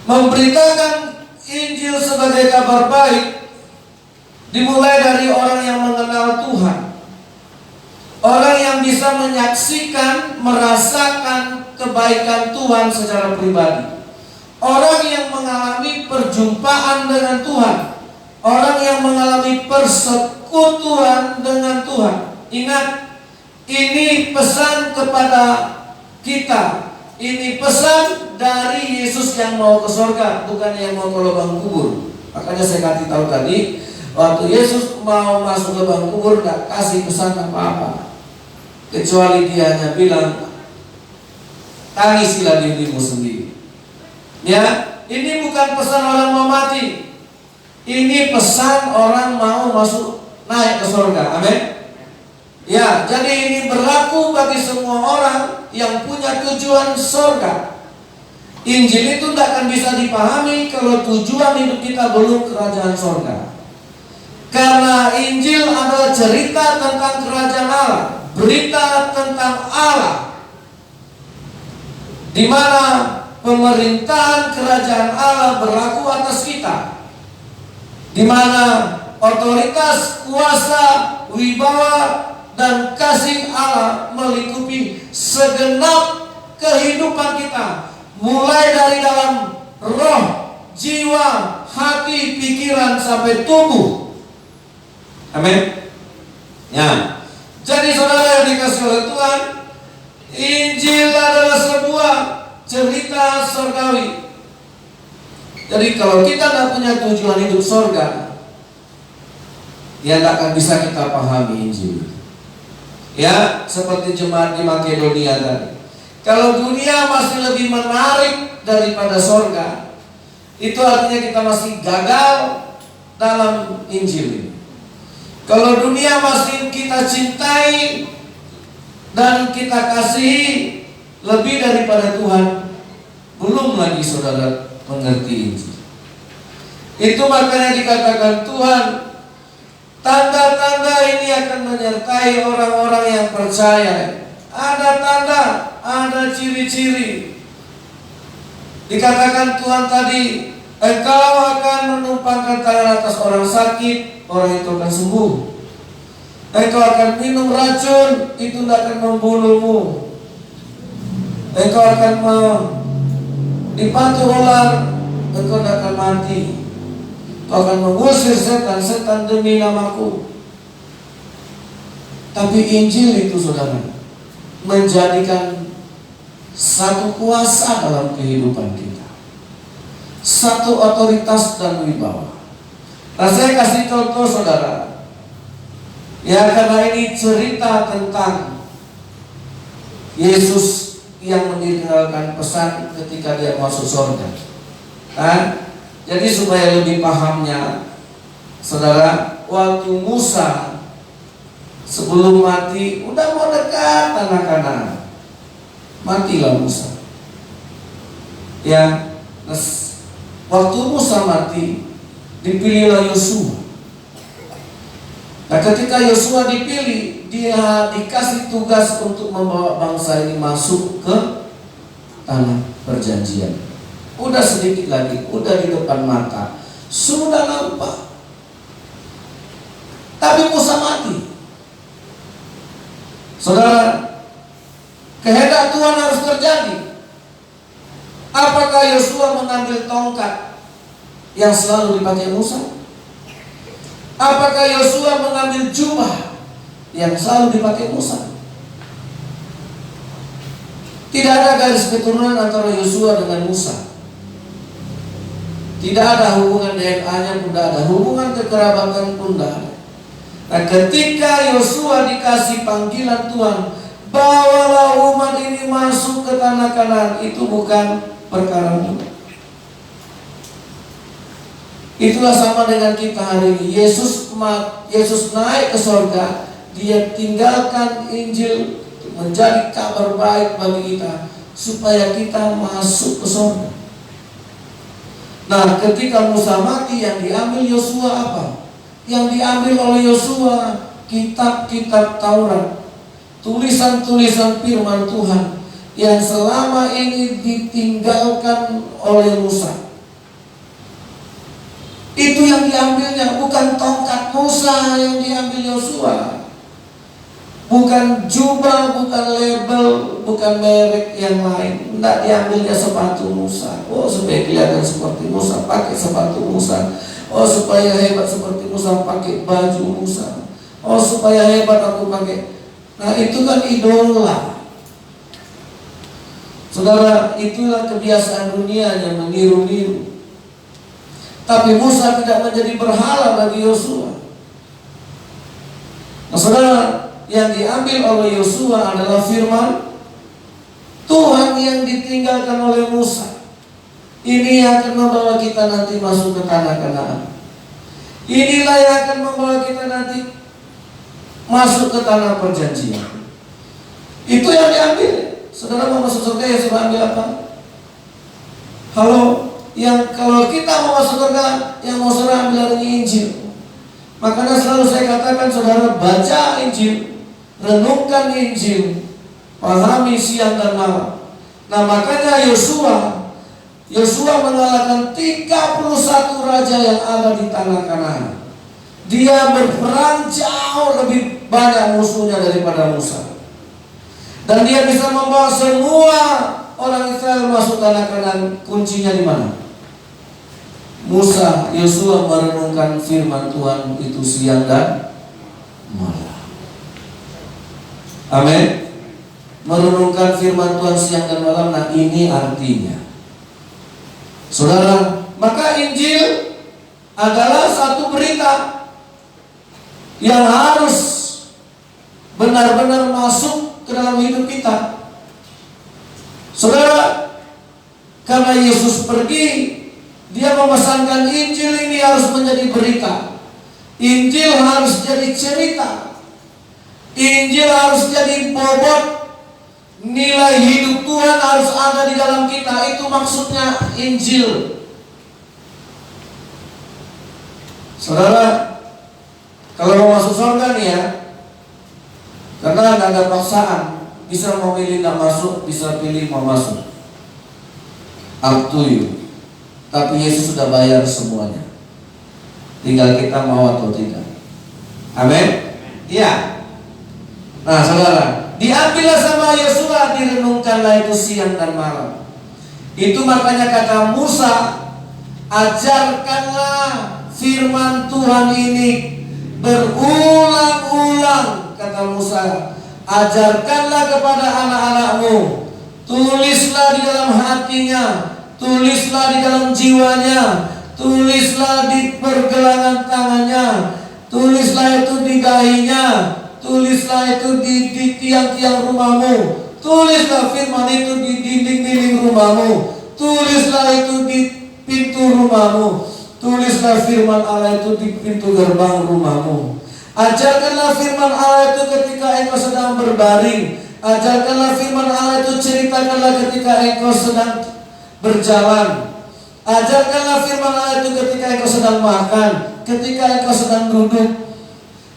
memberitakan Injil sebagai kabar baik dimulai dari orang yang mengenal Tuhan, orang yang bisa menyaksikan, merasakan kebaikan Tuhan secara pribadi, orang yang mengalami perjumpaan dengan Tuhan, orang yang mengalami persekutuan dengan Tuhan. Ingat, ini pesan kepada kita. Ini pesan dari Yesus yang mau ke surga, bukan yang mau ke lubang kubur. Makanya saya kasih tahu tadi, waktu Yesus mau masuk ke lubang kubur, gak kasih pesan apa-apa, kecuali dia hanya bilang, tangisilah dirimu sendiri. Ya, ini bukan pesan orang mau mati. Ini pesan orang mau masuk, naik ke surga. Amin. Ya, jadi ini berlaku bagi semua orang yang punya tujuan surga. Injil itu tidak akan bisa dipahami kalau tujuan hidup kita belum kerajaan surga. Karena Injil adalah cerita tentang kerajaan Allah, berita tentang Allah, di mana pemerintahan kerajaan Allah berlaku atas kita, di mana otoritas, kuasa, wibawa, dan kasih Allah melingkupi segenap kehidupan kita, mulai dari dalam roh, jiwa, hati, pikiran sampai tubuh. Amin. Ya. Jadi saudara yang dikasih oleh Tuhan, Injil adalah sebuah cerita surgawi. Jadi kalau kita tidak punya tujuan hidup surga, ya tidak akan bisa kita pahami Injil. Ya, seperti jemaat di Makedonia tadi. Kalau dunia masih lebih menarik daripada surga, itu artinya kita masih gagal dalam Injil ini. Kalau dunia masih kita cintai dan kita kasihi lebih daripada Tuhan, belum lagi saudara mengerti Injil. Itu makanya dikatakan Tuhan, tanda-tanda ini akan menyertai orang-orang yang percaya. Ada tanda, ada ciri-ciri. Dikatakan Tuhan tadi, engkau akan menumpangkan tangan atas orang sakit, orang itu akan sembuh. Engkau akan minum racun, itu tidak akan membunuhmu. Engkau akan dipantul ular, engkau tidak akan mati. Kau akan mengusir setan demi namaku. Tapi Injil itu saudara menjadikan satu kuasa dalam kehidupan kita, satu otoritas dan wibawa. Nah, saya kasih contoh saudara, ya, karena ini cerita tentang Yesus yang meninggalkan pesan ketika dia masuk surga. Jadi supaya lebih pahamnya, saudara, waktu Musa sebelum mati, udah mau dekat tanah Kanaan, matilah Musa. Ya, waktu Musa mati, dipilihlah Yosua. Nah, ketika Yosua dipilih, dia dikasih tugas untuk membawa bangsa ini masuk ke tanah perjanjian. Udah sedikit lagi, udah di depan mata, sudah nampak. Tapi Musa mati. Saudara, kehendak Tuhan harus terjadi. Apakah Yosua mengambil tongkat yang selalu dipakai Musa? Apakah Yosua mengambil jubah yang selalu dipakai Musa? Tidak ada garis keturunan antara Yosua dengan Musa. Tidak ada hubungan DNA-nya pun tidak ada, hubungan kekerabatan pun tidak ada. Nah, ketika Yosua dikasih panggilan Tuhan, bawalah umat ini masuk ke tanah Kanaan, itu bukan perkara mudah. Itulah sama dengan kita hari ini. Yesus naik ke surga, Dia tinggalkan Injil menjadi kabar baik bagi kita supaya kita masuk ke surga. Nah, ketika Musa mati, yang diambil Yosua apa? Yang diambil oleh Yosua kitab-kitab Taurat, tulisan-tulisan firman Tuhan yang selama ini ditinggalkan oleh Musa. Itu yang diambilnya, bukan tongkat Musa yang diambil Yosua, bukan jubah, bukan label, bukan merek yang lain. Tidak diambilnya sepatu Musa. Oh, supaya kelihatan seperti Musa, pakai sepatu Musa. Oh, supaya hebat seperti Musa, pakai baju Musa. Oh, supaya hebat aku pakai. Nah, itu kan idola. Saudara, itulah kebiasaan dunia yang meniru-niru. Tapi Musa tidak menjadi berhala bagi Yosua. Nah, saudara, yang diambil oleh Yosua adalah firman Tuhan yang ditinggalkan oleh Musa. Ini yang akan membawa kita nanti masuk ke tanah Kanaan. Inilah yang akan membawa kita nanti masuk ke tanah perjanjian. Itu yang diambil. Saudara mau masuk surga, ya sudah ambil apa? Halo, yang kalau kita mau masuk surga, yang mau saudara ambil hari Injil. Makanya selalu saya katakan, saudara baca Injil, renungkan Injil, pahami siang dan malam. Nah, makanya Yosua mengalahkan 31 raja yang ada di tanah Kanaan. Dia berperang jauh lebih banyak musuhnya daripada Musa. Dan dia bisa membawa semua orang Israel masuk tanah Kanaan. Kuncinya di mana? Yosua merenungkan firman Tuhan itu siang dan malam. Amin. Merenungkan firman Tuhan siang dan malam. Nah, ini artinya, saudara, maka Injil adalah satu berita yang harus benar-benar masuk ke dalam hidup kita. Saudara, karena Yesus pergi, Dia memesankan Injil ini harus menjadi berita. Injil harus jadi cerita. Injil harus jadi bobot. Nilai hidup Tuhan harus ada di dalam kita. Itu maksudnya Injil. Saudara, kalau mau masuk surga nih ya, karena tidak ada paksaan, bisa memilih tidak masuk, bisa pilih mau masuk. Up to you. Tapi Yesus sudah bayar semuanya. Tinggal kita mau atau tidak. Amin. Iya. Nah, saudara, diambillah sama Yosua, direnungkanlah itu siang dan malam. Itu makanya kata Musa, ajarkanlah firman Tuhan ini berulang-ulang. Kata Musa, ajarkanlah kepada anak-anakmu, tulislah di dalam hatinya, tulislah di dalam jiwanya, tulislah di pergelangan tangannya, tulislah itu di dahinya, tulislah itu di tiang-tiang rumahmu, tulislah firman itu di dinding-dinding rumahmu, tulislah itu di pintu rumahmu, tulislah firman Allah itu di pintu gerbang rumahmu. Ajarkanlah firman Allah itu ketika engkau sedang berbaring. Ajarkanlah firman Allah itu, ceritakanlah ketika engkau sedang berjalan. Ajarkanlah firman Allah itu ketika engkau sedang makan, ketika engkau sedang duduk,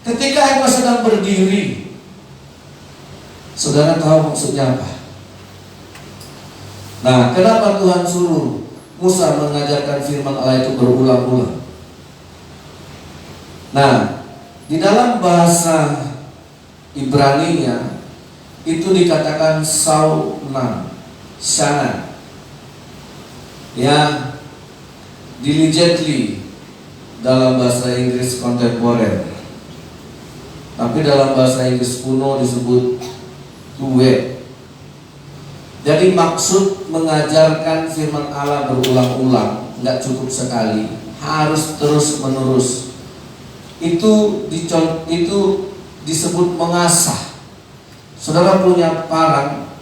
ketika engkau sedang berdiri. Saudara tahu maksudnya apa? Nah, kenapa Tuhan suruh Musa mengajarkan firman Allah itu berulang-ulang? Nah, di dalam bahasa Ibrani-nya itu dikatakan saunan, sana. Ya, diligently dalam bahasa Inggris kontemporer. Tapi dalam bahasa Inggris kuno disebut to wait. Jadi maksud mengajarkan firman Allah berulang-ulang, nggak cukup sekali, harus terus menerus. Itu disebut mengasah. Saudara punya parang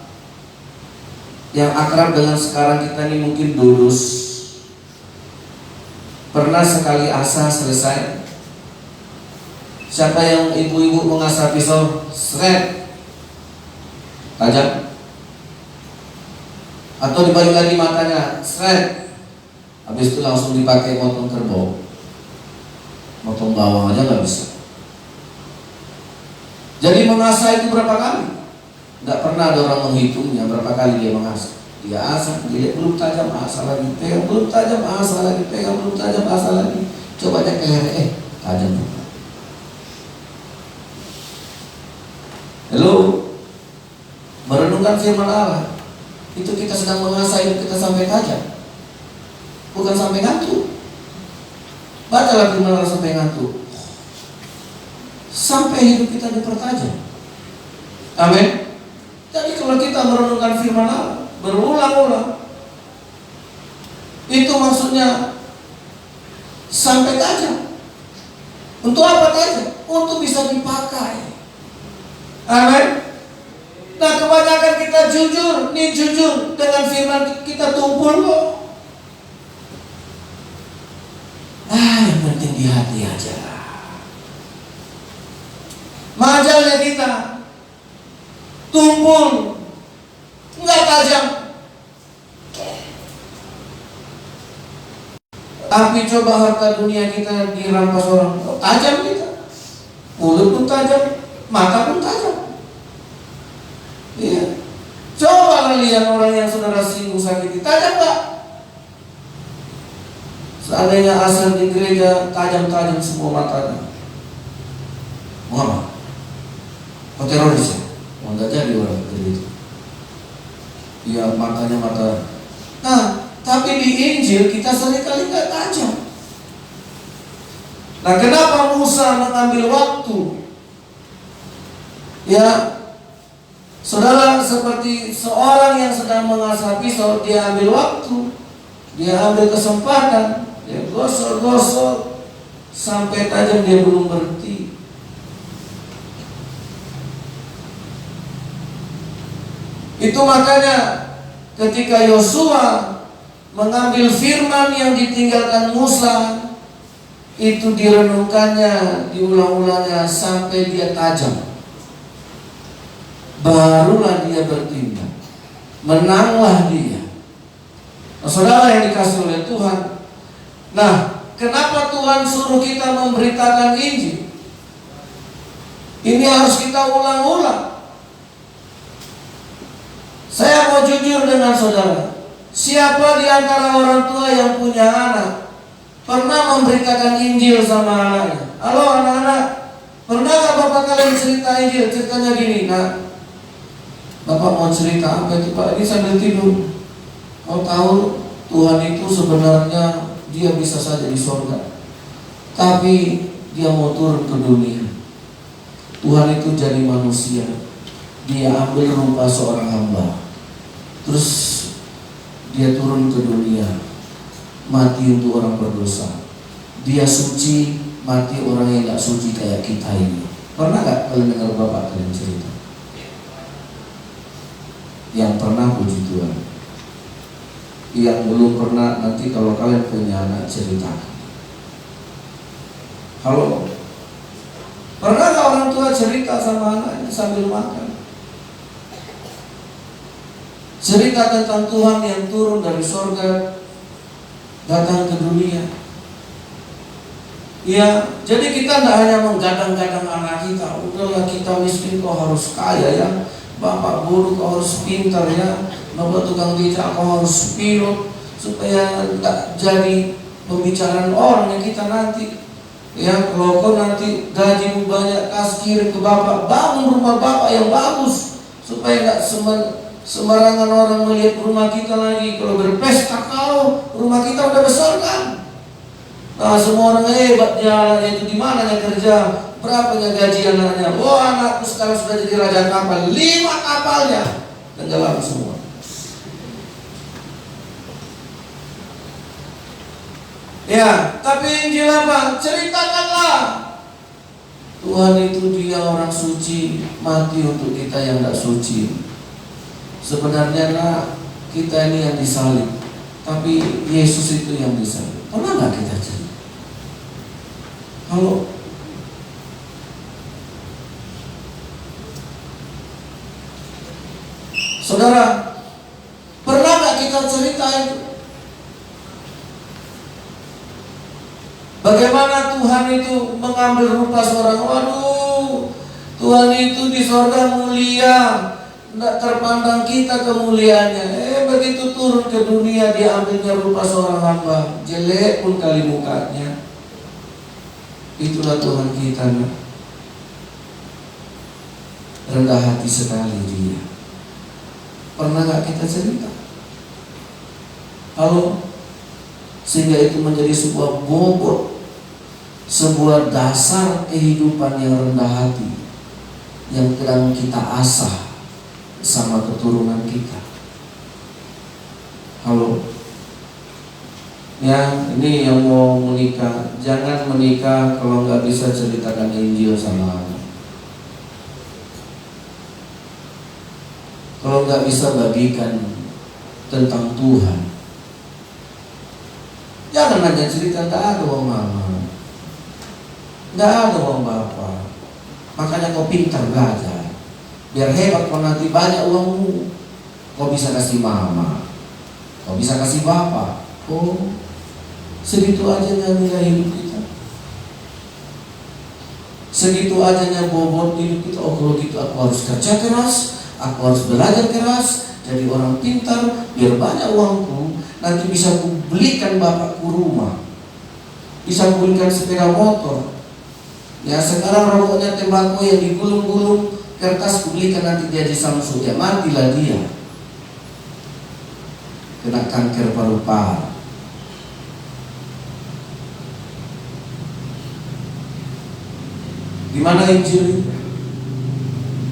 yang akrab dengan sekarang kita ini mungkin dulus. Pernah sekali asah selesai. Siapa yang ibu-ibu mengasah pisau, seret, tajam, atau dibalik lagi matanya, seret, habis itu langsung dipakai motong kerbau, motong bawang aja nggak bisa. Jadi mengasah itu berapa kali? Nggak pernah ada orang menghitungnya berapa kali dia mengasah. Dia asah, dia belum tajam, asah lagi, pegang belum tajam, asah lagi, pegang belum tajam, asah lagi. Coba cek leher, tajam juga. Halo, merenungkan firman Allah itu kita sedang mengasah hidup kita sampai tajam, bukan sampai ngantuk. Bacalah firman Allah sampai ngantuk, sampai hidup kita dipertajam. Amin. Jadi kalau kita merenungkan firman Allah berulang-ulang, itu maksudnya sampai tajam. Untuk apa tajam? Untuk bisa dipakai. Amin. Nah, kebanyakan kita jujur dengan firman kita tumpul kok. Yang penting di hati aja. Majalnya kita tumpul, nggak tajam. Tapi coba harta dunia kita dirampas orang, tajam kita. Mulut pun tajam, mata pun tajam. Iya. Coba lihat orang yang saudara singgung sakiti, tajam gak? Seandainya asal di gereja tajam-tajam semua matanya, mau apa? Kau teroris ya? Mau gak jadi orang seperti itu. Iya, matanya mata. Nah, tapi di Injil kita seringkali gak tajam. Nah, kenapa Musa mengambil waktu? Ya, saudara, seperti seorang yang sedang mengasah pisau, dia ambil waktu, dia ambil kesempatan, dia gosok-gosok sampai tajam, dia belum berhenti. Itu makanya ketika Yosua mengambil firman yang ditinggalkan Musa, itu direnungkannya, diulang-ulangnya sampai dia tajam. Barulah dia bertindak, menanglah dia. Nah, saudara yang dikasih oleh Tuhan, nah, kenapa Tuhan suruh kita memberitakan Injil? Ini harus kita ulang-ulang. Saya mau jujur dengan saudara, siapa di antara orang tua yang punya anak pernah memberitakan Injil sama anaknya? Halo anak-anak, pernahkah bapak kalian cerita Injil? Ceritanya gini, nah, bapak mau cerita apa itu Pak? Ini sambil tidur. Kau tahu Tuhan itu sebenarnya dia bisa saja di surga, tapi dia mau turun ke dunia. Tuhan itu jadi manusia, dia ambil rupa seorang hamba, terus dia turun ke dunia, mati untuk orang berdosa. Dia suci, mati orang yang gak suci kayak kita ini. Pernah gak kalian dengar bapak kalian cerita? Yang pernah puji Tuhan, yang belum pernah nanti kalau kalian punya anak ceritakan. Halo, pernah gak orang tua cerita sama anaknya sambil makan? Cerita tentang Tuhan yang turun dari surga datang ke dunia. Ya, jadi kita tidak hanya menggadang-gadang anak kita, udahlah kita miskin kok harus kaya ya, bapak guru kau harus pintar ya, bapak tukang becak kau harus pilot, supaya tak jadi pembicaraan orang yang kita nanti. Ya, kalau kau nanti gajimu banyak, kasih kirim ke bapak, bangun rumah bapak yang bagus, supaya nggak sembarangan orang melihat rumah kita lagi. Kalau berpesta, kalau rumah kita udah besar kan. Nah, semua orang hebat jalannya itu, di mananya kerja, berapanya gaji anaknya. Oh, anakku sekarang sudah jadi raja kapal, 5 kapalnya tenggelam semua. Ya, tapi Injil apa? Ceritakanlah Tuhan itu dia orang suci, mati untuk kita yang tidak suci. Sebenarnya kita ini yang disalib, tapi Yesus itu yang disalib. Pernah nggak kita cerita? Kalau saudara, pernah nggak kita cerita itu? Bagaimana Tuhan itu mengambil rupa seorang, waduh, Tuhan itu di sorga mulia, tidak terpandang kita kemuliaannya. Begitu turun ke dunia, dia ambilnya rupa seorang hamba, jelek pun kali mukanya. Itulah Tuhan kita, rendah hati sekali dia. Pernah gak kita cerita? Kalau sehingga itu menjadi sebuah bobot, sebuah dasar kehidupan yang rendah hati yang sedang kita asah sama keturunan kita. Kalau ya, ini yang mau menikah, jangan menikah kalau nggak bisa ceritakan Injil sama anak. Kalau nggak bisa bagikan tentang Tuhan, jangan hanya cerita nggak ada uang mama, nggak ada uang bapak. Makanya kau pintar belajar, biar hebat kau nanti banyak uangmu. Kau bisa kasih mama, kau bisa kasih bapak. Oh, segitu aja nilai hidup kita, segitu aja bobot hidup kita. Oh, kalau gitu aku harus kerja keras, aku harus belajar keras, jadi orang pintar, biar banyak uangku. Nanti bisa ku belikan bapakku rumah, bisa ku belikan sepeda motor. Ya, sekarang rokoknya tembakau yang digulung-gulung kertas ku belikan, nanti jadi Samsung. Ya, matilah dia, kena kanker paru-paru. Gimana Injil?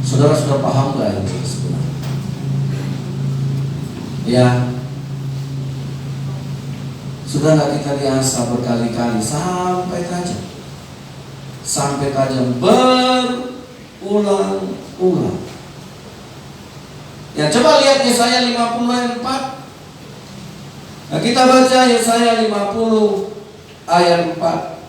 Saudara sudah paham gak Injil sebenarnya? Ya, sudah gak kita diasah berkali-kali sampai tajam berulang-ulang. Ya, coba lihat Yesaya 50 ayat 4. Nah, kita baca Yesaya 50 ayat 4.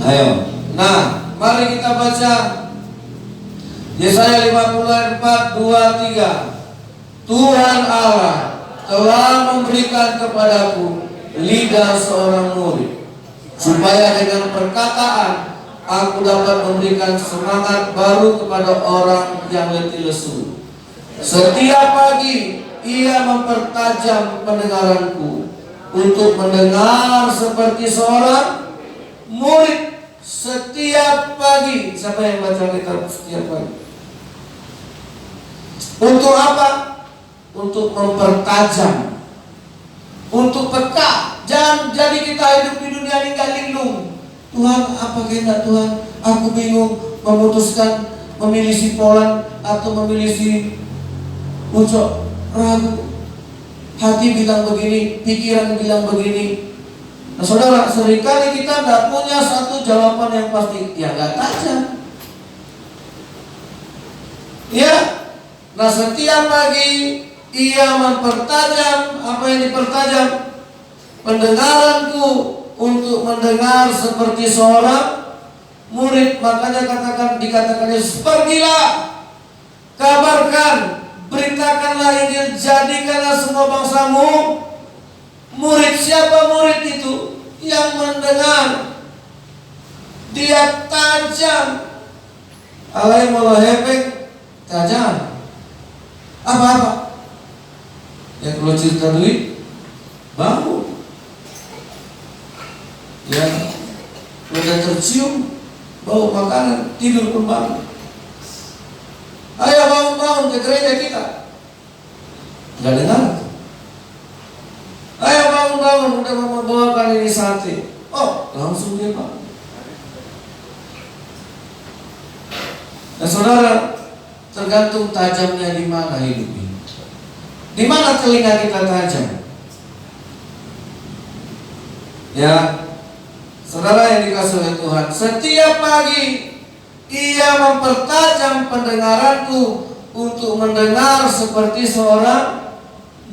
Ayo, nah, mari kita baca Yesaya 50 ayat 4, 2, 3. Tuhan Allah telah memberikan kepadaku lidah seorang murid, supaya dengan perkataan aku dapat memberikan semangat baru kepada orang yang letih lesu. Setiap pagi ia mempertajam pendengaranku untuk mendengar seperti seorang murid. Setiap pagi. Siapa yang baca kitab setiap pagi? Untuk apa? Untuk mempertajam, untuk peka. Jangan jadi kita hidup di dunia ini gak linglung. Tuhan, apa kehendak Tuhan? Aku bingung memutuskan memilih si Polan atau memilih si Ucok. Ragu. Hati bilang begini, pikiran bilang begini. Nah, saudara, seringkali kita tidak punya satu jawaban yang pasti. Ya, nggak tajam. Ya, nah setiap pagi ia mempertajam. Apa yang dipertajam? Pendengaranku untuk mendengar seperti seorang murid. Makanya dikatakan Yesus, pergilah, kabarkan, beritakanlah Injil, jadikanlah semua bangsamu murid. Siapa murid itu? Yang mendengar. Dia tajam. Alai mulai hepek tajam. Apa-apa? Ya kalau cerita duit, bangun. Ya, udah tercium bau makanan, tidur pun bangun. Ayo bangun-bangun ke gereja kita. Gak dengar. Ayo bangun-bangun, udah mama bawakan ini sate. Oh, langsung dia bangun. Nah saudara, tergantung tajamnya di mana hidup ini. Di mana telinga kita tajam? Ya, saudara yang dikasih oleh Tuhan, setiap pagi Ia mempertajam pendengaranku untuk mendengar seperti seorang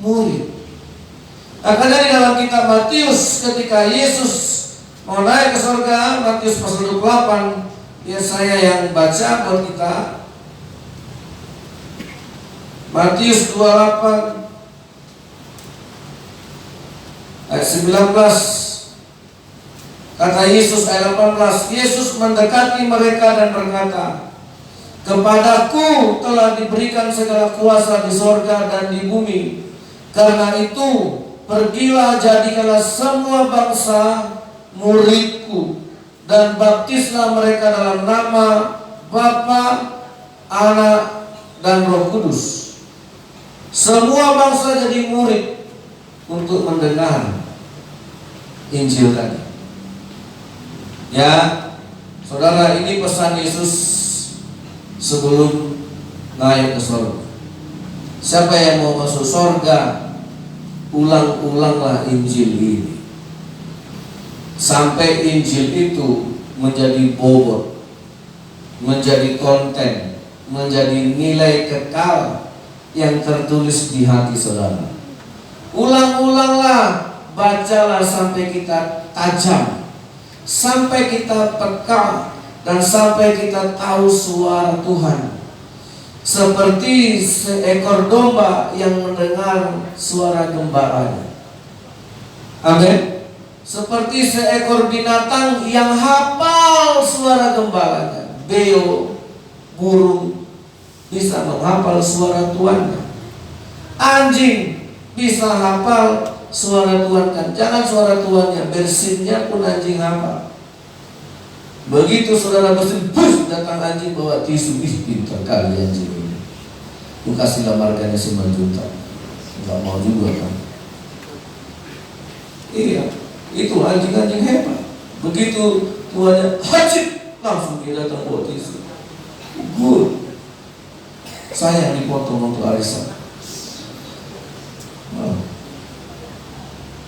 murid. Makanya di dalam kitab Matius ketika Yesus mau naik ke surga, Matius pasal 28, ya saya yang baca buat kita. Matius 28 ayat 19. Kata Yesus ayat 18, Yesus mendekati mereka dan berkata, kepadaku telah diberikan segala kuasa di sorga dan di bumi. Karena itu pergilah jadikanlah semua bangsa muridku dan baptislah mereka dalam nama Bapa, Anak, dan Roh Kudus. Semua bangsa jadi murid untuk mendengar Injil tadi. Ya, saudara, ini pesan Yesus sebelum naik ke surga. Siapa yang mau masuk surga, ulang-ulanglah Injil ini sampai Injil itu menjadi bobot, menjadi konten, menjadi nilai kekal yang tertulis di hati saudara. Ulang-ulanglah, bacalah sampai kita tajam, sampai kita peka, dan sampai kita tahu suara Tuhan. Seperti seekor domba yang mendengar suara gembalanya. Amin. Seperti seekor binatang yang hafal suara gembalanya. Beo, burung bisa menghafal suara tuannya. Anjing bisa hafal suara Tuhan kan. Jangan suara tuannya, bersinnya pun anjing hafal. Begitu saudara bersin, bus, datang anjing bawa tisu. Ih, pintar kali anjing ini. Lu kasihlah marganya 9 juta. Enggak mau juga kan. Iya, itu anjing-anjing hebat. Begitu tuannya hajib, langsung dia datang bawa tisu. Good. Saya dipotong untuk arisan.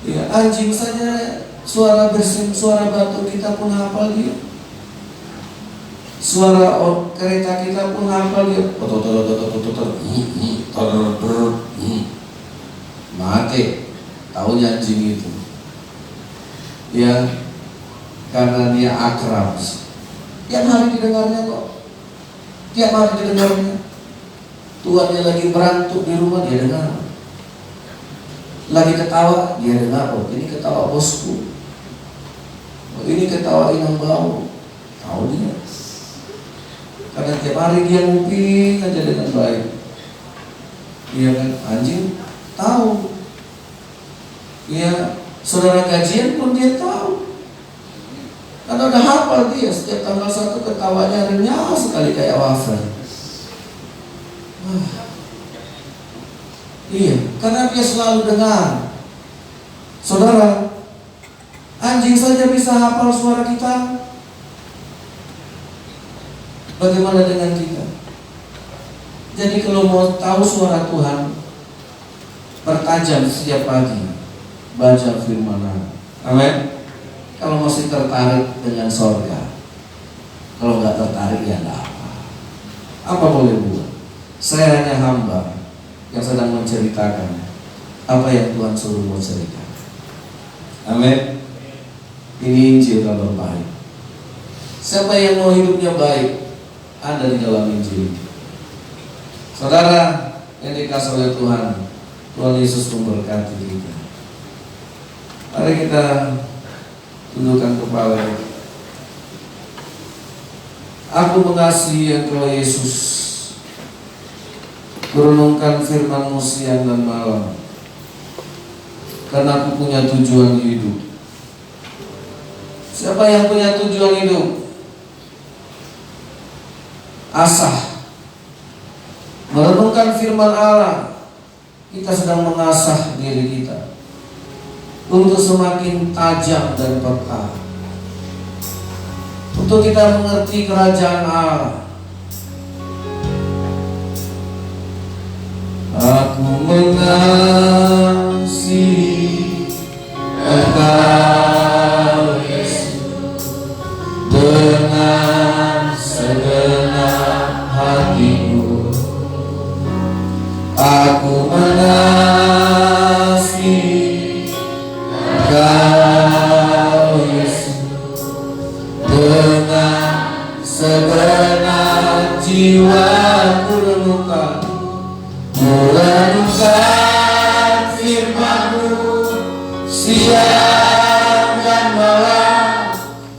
Ya, anjing saja suara bersin, suara batu kita pun hafal dia. Suara kereta kita pun hafal dia. Mati, tahunya anjing itu. Ya, karena dia akrab. Tiap hari didengarnya kok. Tiap hari didengarnya. Tuannya lagi berantuk di rumah, dia dengar. Lagi ketawa, dia dengar. Oh, ini ketawa bosku. Oh, ini ketawa inang bau. Tahu dia. Karena tiap hari dia nguping aja dengan baik. Iya kan, anjing tahu. Ya, saudara gajian pun dia tahu. Karena udah hafal dia, setiap tanggal 1 ketawanya renyah sekali kayak wafer. Iya, karena dia selalu dengar. Saudara, anjing saja bisa hafal suara kita. Bagaimana dengan kita? Jadi kalau mau tahu suara Tuhan, pertajam setiap pagi, baca firman Allah. Amin. Kalau masih tertarik dengan sorga, kalau nggak tertarik ya nggak apa. Apa boleh buat? Saya hanya hamba yang sedang menceritakan apa yang Tuhan suruh mau cerita. Amin. Ini Injil kabar baik. Siapa yang mau hidupnya baik, ada di dalam Injil. Saudara yang dikasih oleh Tuhan, Tuhan Yesus memberkati kita. Mari kita tundukkan kepala. Aku mengasihi Engkau Yesus. Merenungkan firman-Mu siang dan malam. karena aku punya tujuan hidup. Siapa yang punya tujuan hidup? Asah. Merenungkan firman Allah, kita sedang mengasah diri kita untuk semakin tajam dan peka, untuk kita mengerti kerajaan Allah. Aku mengasihi Engkau Yesus dengan segenap hatiku. Aku mengasihi Engkau Yesus dengan segenap jiwaku. Renungkan firman-Mu siang dan malam,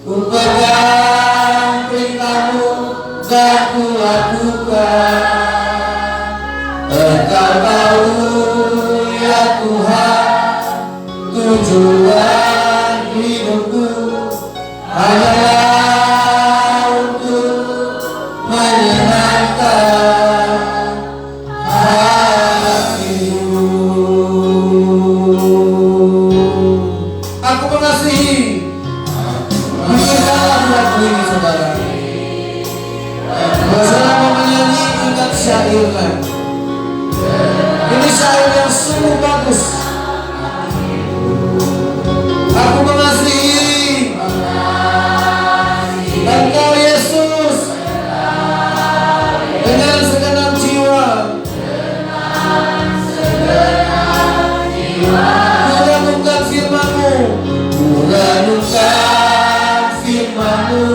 ku pegang perintah-Mu dan ku lakukan. Engkau tahu ya Tuhan, tujuan hidupku hanyalah untuk menyenangkan hatimu. Aku mengasihi. Dengarkanlah lagu ini, saudara. Saudara mau menyanyi, ingat syairnya. Ini syair yang sungguh bagus. Aku mengasihi Engkau Yesus dengan segenap jiwa. Kurenungkan firman-Mu, kurenungkan firman-Mu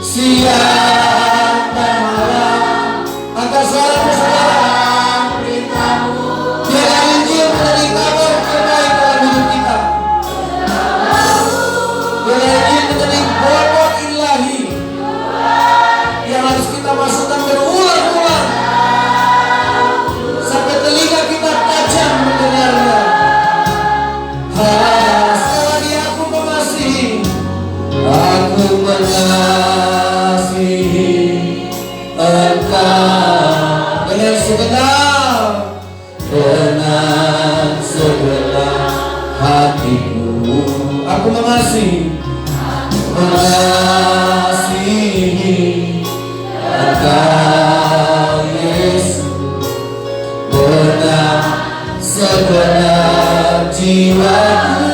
siang dan malam. Angkat suara-Mu, saudara. Biar Injil menjadi kabar terbaik dalam hidup kita. Biar Injil menjadi bobot ilahi yang harus kita masukkan berulang-ulang sampai telinga kita tajam mendengarnya. Sekali lagi, aku mengasihi. Aku mengasihi Engkau dengan segenap hatiku. Aku mengasihi Engkau Yesus dengan segenap jiwaku.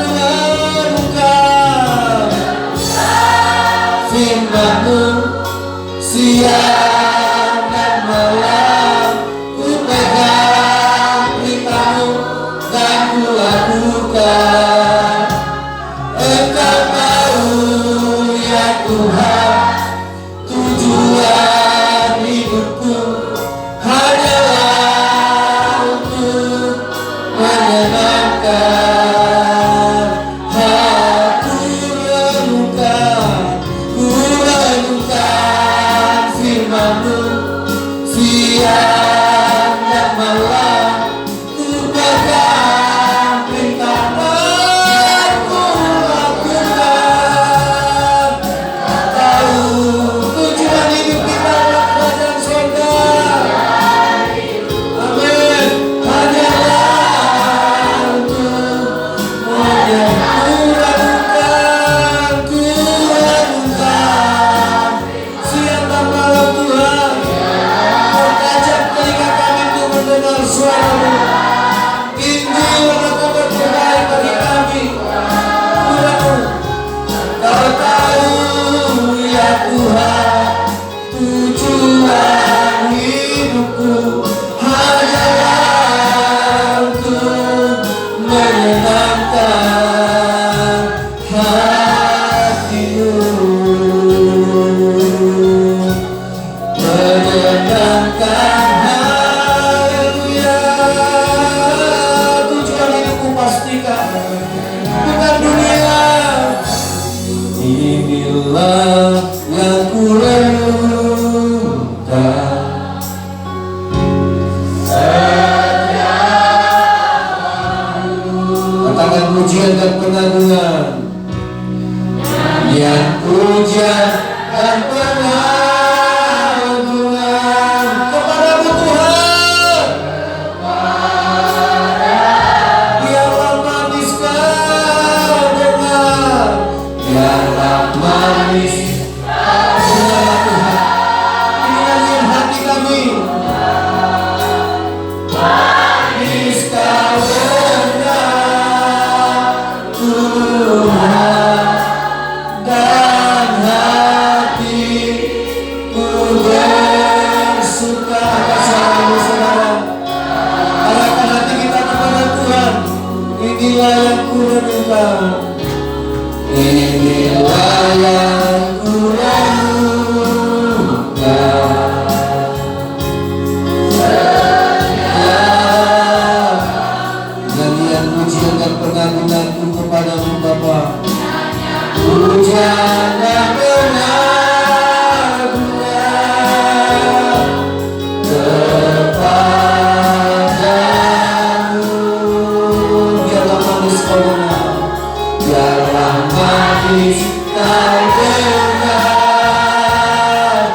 Renungkan firman-Mu siang dan malam, ku pegang perintah-Mu dan ku lakukan. Engkau tahu ya Tuhan, tujuan hidupku hanyalah untuk menyenangkan hati. Ku renungkan firman-Mu siang dan malam, ku pegang perintah-Mu dan ku lakukan. Tahu tujuan hidup kita adalah kerajaan surga. Amin. Hanyalah untuk menyenangkan, ku renungkan siang dan malam Tuhan. Pertajam telinga kami untuk mendengar suara-Mu. Injil adalah kabar terbaik bagi kami. Tuhan, Kau tahu ya Tuhan, tujuan hidupku hanyalah untuk menyenangkan hati-Mu. Menyenangkan, haleluya. Tujuan hidupku pastikan bukan dunia. Inilah yang ku renungkan. Katakan pujian dan pengagungan, yang pujian dan pengagungan kepadamu Tuhan. Biarlah manis kau dengar, biarlah manis dengarlah Tuhan. Ini nyanyian hati kami. Manis kau dengar Tuhan, dan hatiku bersuka. Kasih saudara, arahkan hati kita kepada Tuhan. Inilah yang ku renungkan, inilah yang ku renungkan. Nyanyian pujian dan pengagunganku kepadamu Bapa. Pujian dan pengagungan kepadamu. Biarlah manis kau dengar, biarlah manis kau dengar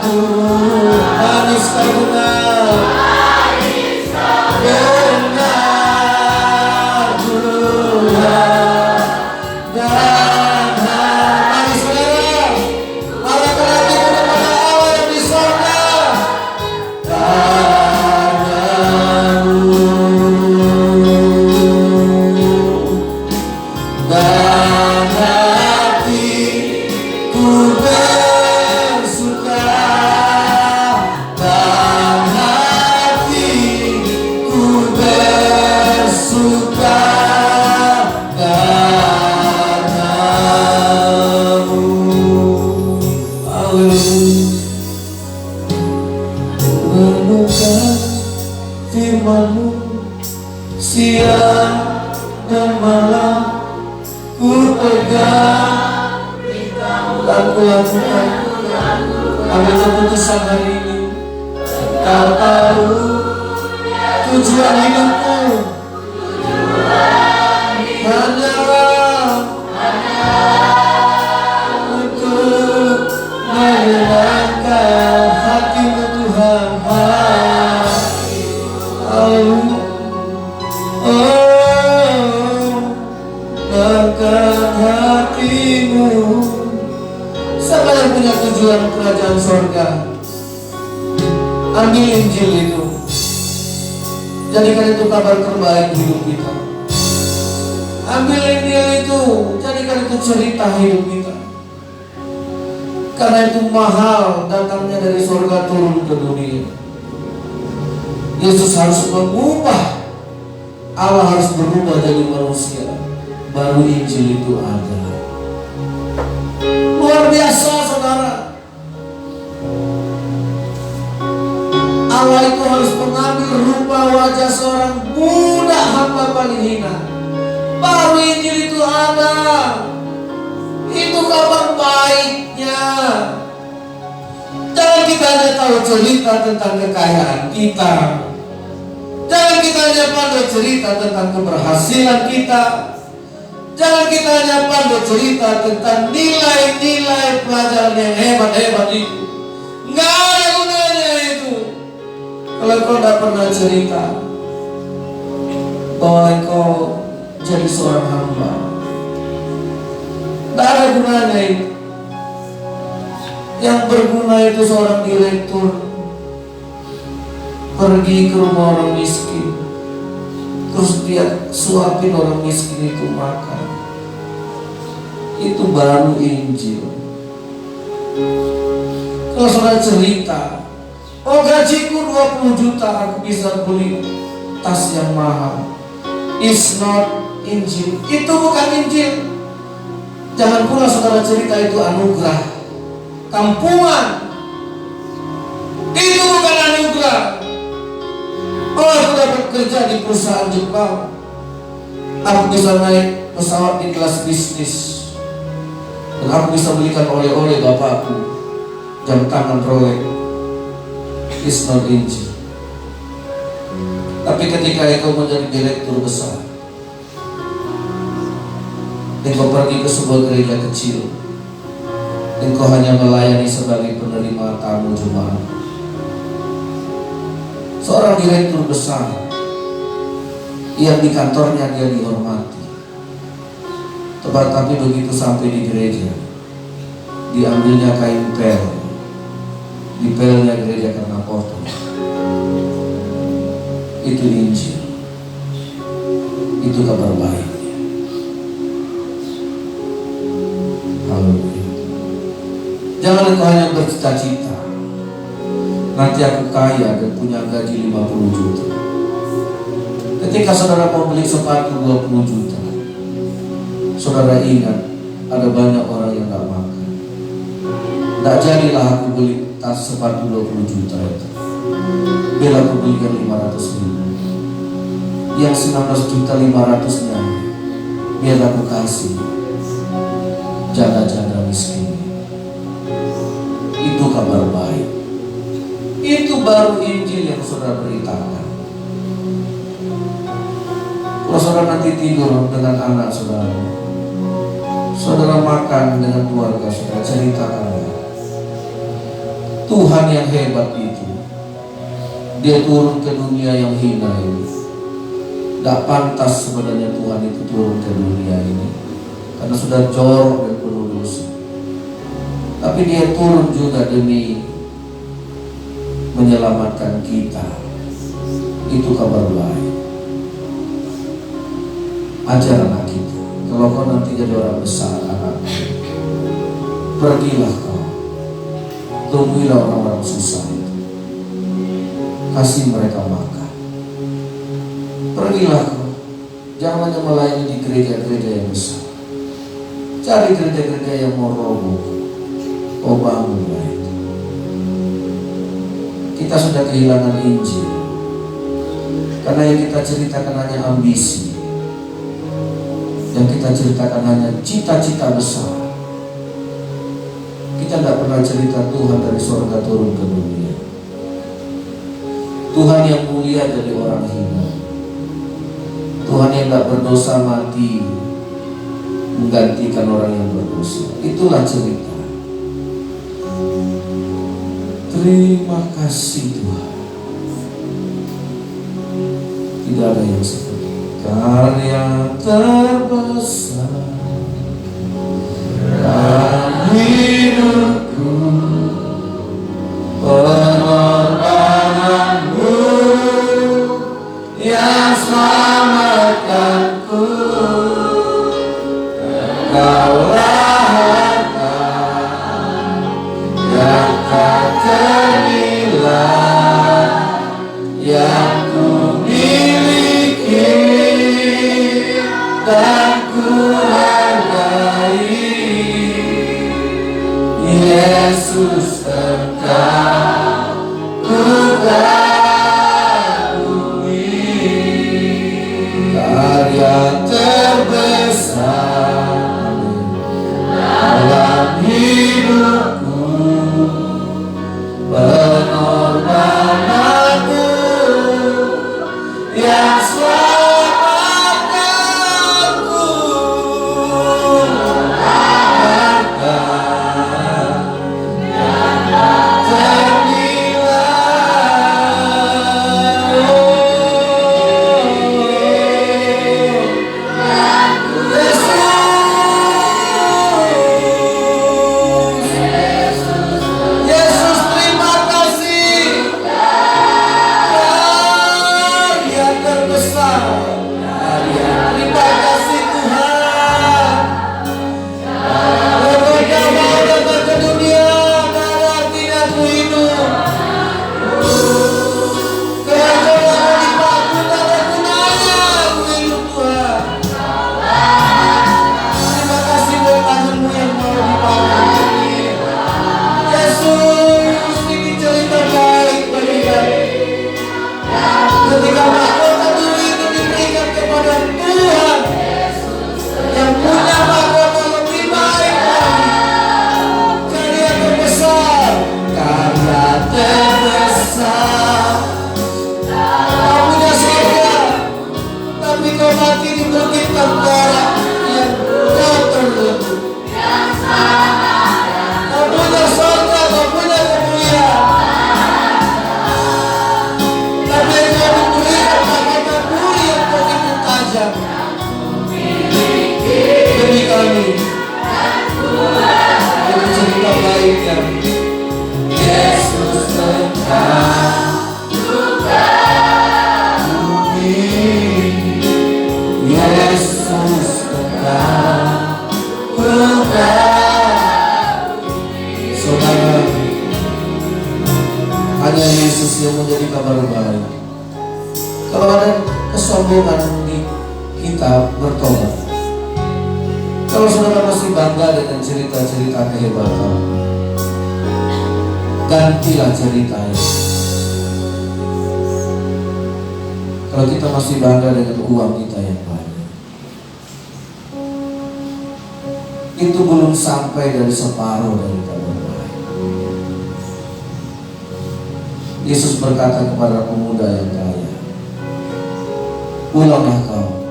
Tuhan. Manis kau dengar, dengar Tuhan. Dan manis saudara, arahkan hatimu kepada Allah yang di sorga. Dan hatiku bersuka, dan hatiku bersuka karenamu. Haleluya. Renungkan firman-Mu siang dan malam, ku pegang dan ku lakukan. Ambil keputusan hari ini. Kau tahu tujuan hidupku hanyalah untuk menyenangkan hati-Mu Tuhan. Angkat hatimu. Siapa yang punya tujuan kerajaan sorga? Ambil Injil itu, jadikan itu kabar terbaik hidup kita. Ambil Injil itu, jadikan itu cerita hidup kita. Karena itu mahal datangnya dari sorga turun ke dunia. Yesus harus mengubah, Allah harus berubah jadi manusia, baru Injil itu ada. Luar biasa saudara. Allah itu harus mengambil rupa wajah seorang budak hamba paling hina, baru Injil itu ada. Itu kabar baiknya. Jangan kita hanya tahu cerita tentang kekayaan kita, jangan kita hanya pandai cerita tentang keberhasilan kita, jangan kita hanya pandai cerita tentang nilai-nilai pelajaran yang hebat-hebat itu. Nggak ada gunanya itu kalau kau tidak pernah cerita bahwa kau jadi seorang hamba. Tidak ada gunanya itu. Yang berguna itu seorang direktur pergi ke rumah orang miskin, terus dia suapin orang miskin itu makan. Itu baru Injil. Kalau saudara cerita, oh gajiku 20 juta, aku bisa beli tas yang mahal. It's not Injil. Itu bukan Injil. Jangan pula saudara cerita itu anugerah, kampungan. Itu bukan anugerah. Oh, aku dapat kerja di perusahaan Jepang, aku bisa naik pesawat di kelas bisnis, dan aku bisa belikan oleh-oleh bapakku, jam tangan Rolex. It's not Injil. Tapi ketika engkau menjadi direktur besar, Engkau pergi ke sebuah gereja kecil. Engkau hanya melayani sebagai penerima tamu jemaat. Seorang direktur besar yang di kantornya dia dihormati. Tetapi begitu sampai di gereja, diambilnya kain pel, dipelnya gereja karena kotor. Itu Injil, itu kabar baik. Haleluya. Jangan engkau hanya bercita-cita, nanti aku kaya dan punya gaji 50 juta. Ketika saudara mau beli sepatu 20 juta, saudara ingat ada banyak orang yang gak makan. Tak jadilah aku beli tas sepatu 20 juta itu, biar aku belikan 500 ribu. Yang 19 juta 500 nya biar aku kasih janda-janda miskin. Itu kabar baik. Itu baru Injil yang saudara beritakan. Kalau saudara nanti tidur dengan anak saudara, saudara makan dengan keluarga saudara, ceritakan Tuhan yang hebat itu. Dia turun ke dunia yang hina ini. Tidak pantas sebenarnya Tuhan itu turun ke dunia ini, karena sudah jorok dan penuh dosa. Tapi dia turun juga demi menyelamatkan kita. Itu kabar baik. Ajar anak kita, kalau kau nanti jadi orang besar, anak, pergilah kau, tungguilah orang-orang susah itu, kasih mereka makan. Pergilah kau, jangan hanya melayani di gereja-gereja yang besar. Cari gereja-gereja yang mau roboh, kau bangunlah itu. Kita sudah kehilangan Injil, karena yang kita ceritakan hanya ambisi, yang kita ceritakan hanya cita-cita besar. Kita tidak pernah cerita Tuhan dari surga turun ke dunia, Tuhan yang mulia dari orang hina, Tuhan yang tidak berdosa mati menggantikan orang yang berdosa. Itulah cerita. Terima kasih Tuhan. Tidak ada yang seperti karya terbesar dalam hidupku, pengorbananmu yang selamatkanku. Engkaulah harta yang tak ternilai yang ku miliki dan ku hargai. Yesus, Engkau ku kagumi, karya terbesar dalam hidupku, pengorbananmu yang selamatkanku. Harta yang tak Yesus, terima kasih. Karya terbesar. Terima kasih Tuhan. Engkau mau datang ke dunia, karena artinya aku hidup. Karena aku dipaku, karena gunanya aku hidup Tuhan. Terima kasih buat tanganmu yang mau dipakai. Yesus, ini cerita baik bagi kami. Ketika mahkota dulu itu diberikan kepada Tuhan yang punya mahkota lebih baik lagi. Karya terbesar, karya terbesar. Kau punya surga, tapi kau mati di bukit Kentara yang kau kesombongan di kita bertobat. Kalau saudara masih bangga dengan cerita-cerita kehebatan, gantilah ceritanya. Kalau kita masih bangga dengan uang kita yang banyak, itu belum sampai dari separuh dari kabar baik. Yesus berkata kepada pemuda yang kaya, "Pulanglah kau,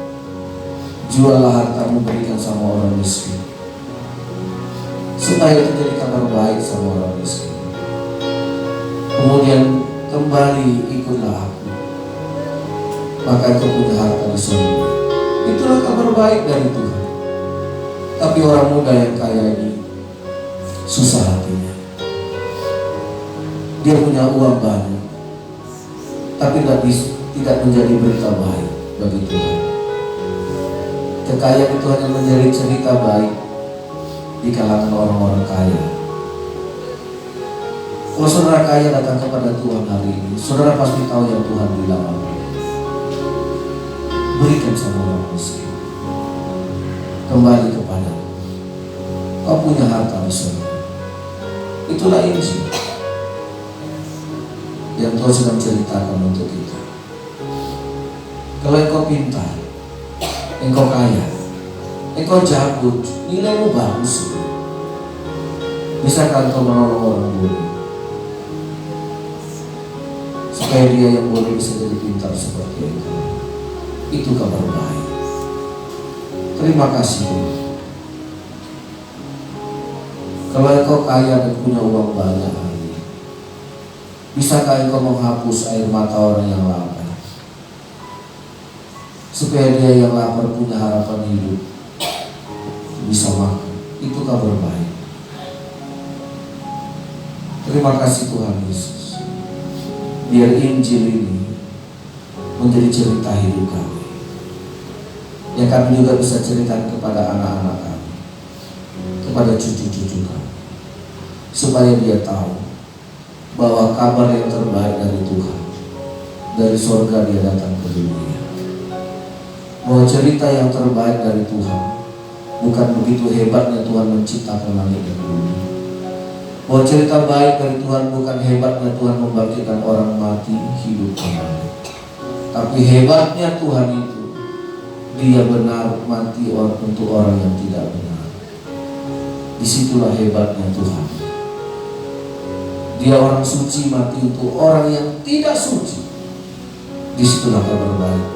juallah hartamu, berikan sama orang miskin, supaya itu jadi kabar baik sama orang miskin. Kemudian kembali ikutlah aku, maka engkau punya harta di surga." Itulah kabar baik dari Tuhan. Tapi orang muda yang kaya ini susah hatinya. Dia punya uang banyak, tapi tidak menjadi berita baik bagi Tuhan. Kekayaan itu hanya menjadi cerita baik di kalangan orang-orang kaya. Kalau saudara kaya datang kepada Tuhan hari ini, saudara pasti tahu yang Tuhan bilang apa. Berikan sama orang miskin, kembali kepada kau punya harta di surga. Itulah Injil yang Tuhan sedang ceritakan untuk kita. Kalau engkau pintar, engkau kaya, engkau jago, nilaimu bagus, bisakah engkau menolong orang bodoh supaya dia yang bodoh bisa jadi pintar seperti engkau? Itu kabar baik. Terima kasih Tuhan. Kalau engkau kaya dan punya uang banyak hari, bisakah engkau menghapus air mata orang yang lapar, supaya dia yang lapar punya harapan hidup, bisa makan? Itu kabar baik. Terima kasih Tuhan Yesus. Biar Injil ini menjadi cerita hidup kami, yang kami juga bisa ceritakan kepada anak-anak kami, kepada cucu-cucu kami, supaya dia tahu bahwa kabar yang terbaik dari Tuhan, dari surga dia datang ke dunia. Bahwa cerita yang terbaik dari Tuhan bukan begitu hebatnya Tuhan menciptakan langit dan bumi. Bahwa cerita baik dari Tuhan bukan hebatnya Tuhan membangkitkan orang mati hidup kembali, tapi hebatnya Tuhan itu dia benar mati untuk orang yang tidak benar. Disitulah hebatnya Tuhan. Dia orang suci mati untuk orang yang tidak suci. Disitulah kabar baik.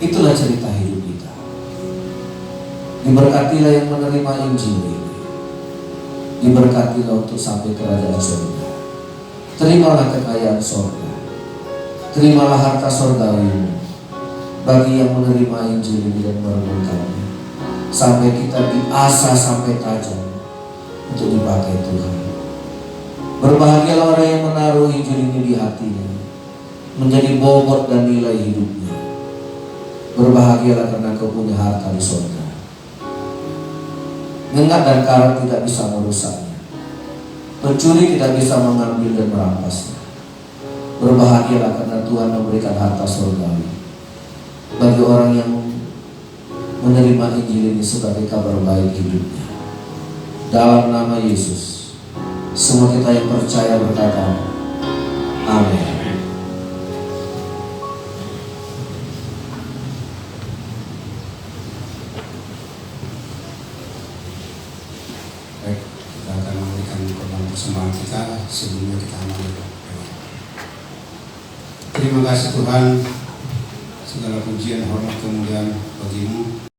Itulah cerita hidup kita. Diberkatilah yang menerima Injil ini. Diberkatilah untuk sampai kerajaan surga. Terimalah kekayaan surga. Terimalah harta surgawi bagi yang menerima Injil ini dan merenungkannya, sampai kita diasah sampai tajam untuk dipakai Tuhan. Berbahagialah orang yang menaruh Injil ini di hatinya, menjadi bobot dan nilai hidupnya. Berbahagialah karena kau punya harta di surga. Ngengat dan karat tidak bisa merusaknya, pencuri tidak bisa mengambil dan merampasnya. Berbahagialah karena Tuhan memberikan harta surgawi bagi orang yang menerima Injil ini sebagai kabar baik hidupnya. Dalam nama Yesus, semua kita yang percaya berkata, amin. Baik, kita akan memberikan korban persembahan kita sebelumnya kita amalkan doa. Terima kasih Tuhan, segala pujian, hormat, kemuliaan bagimu.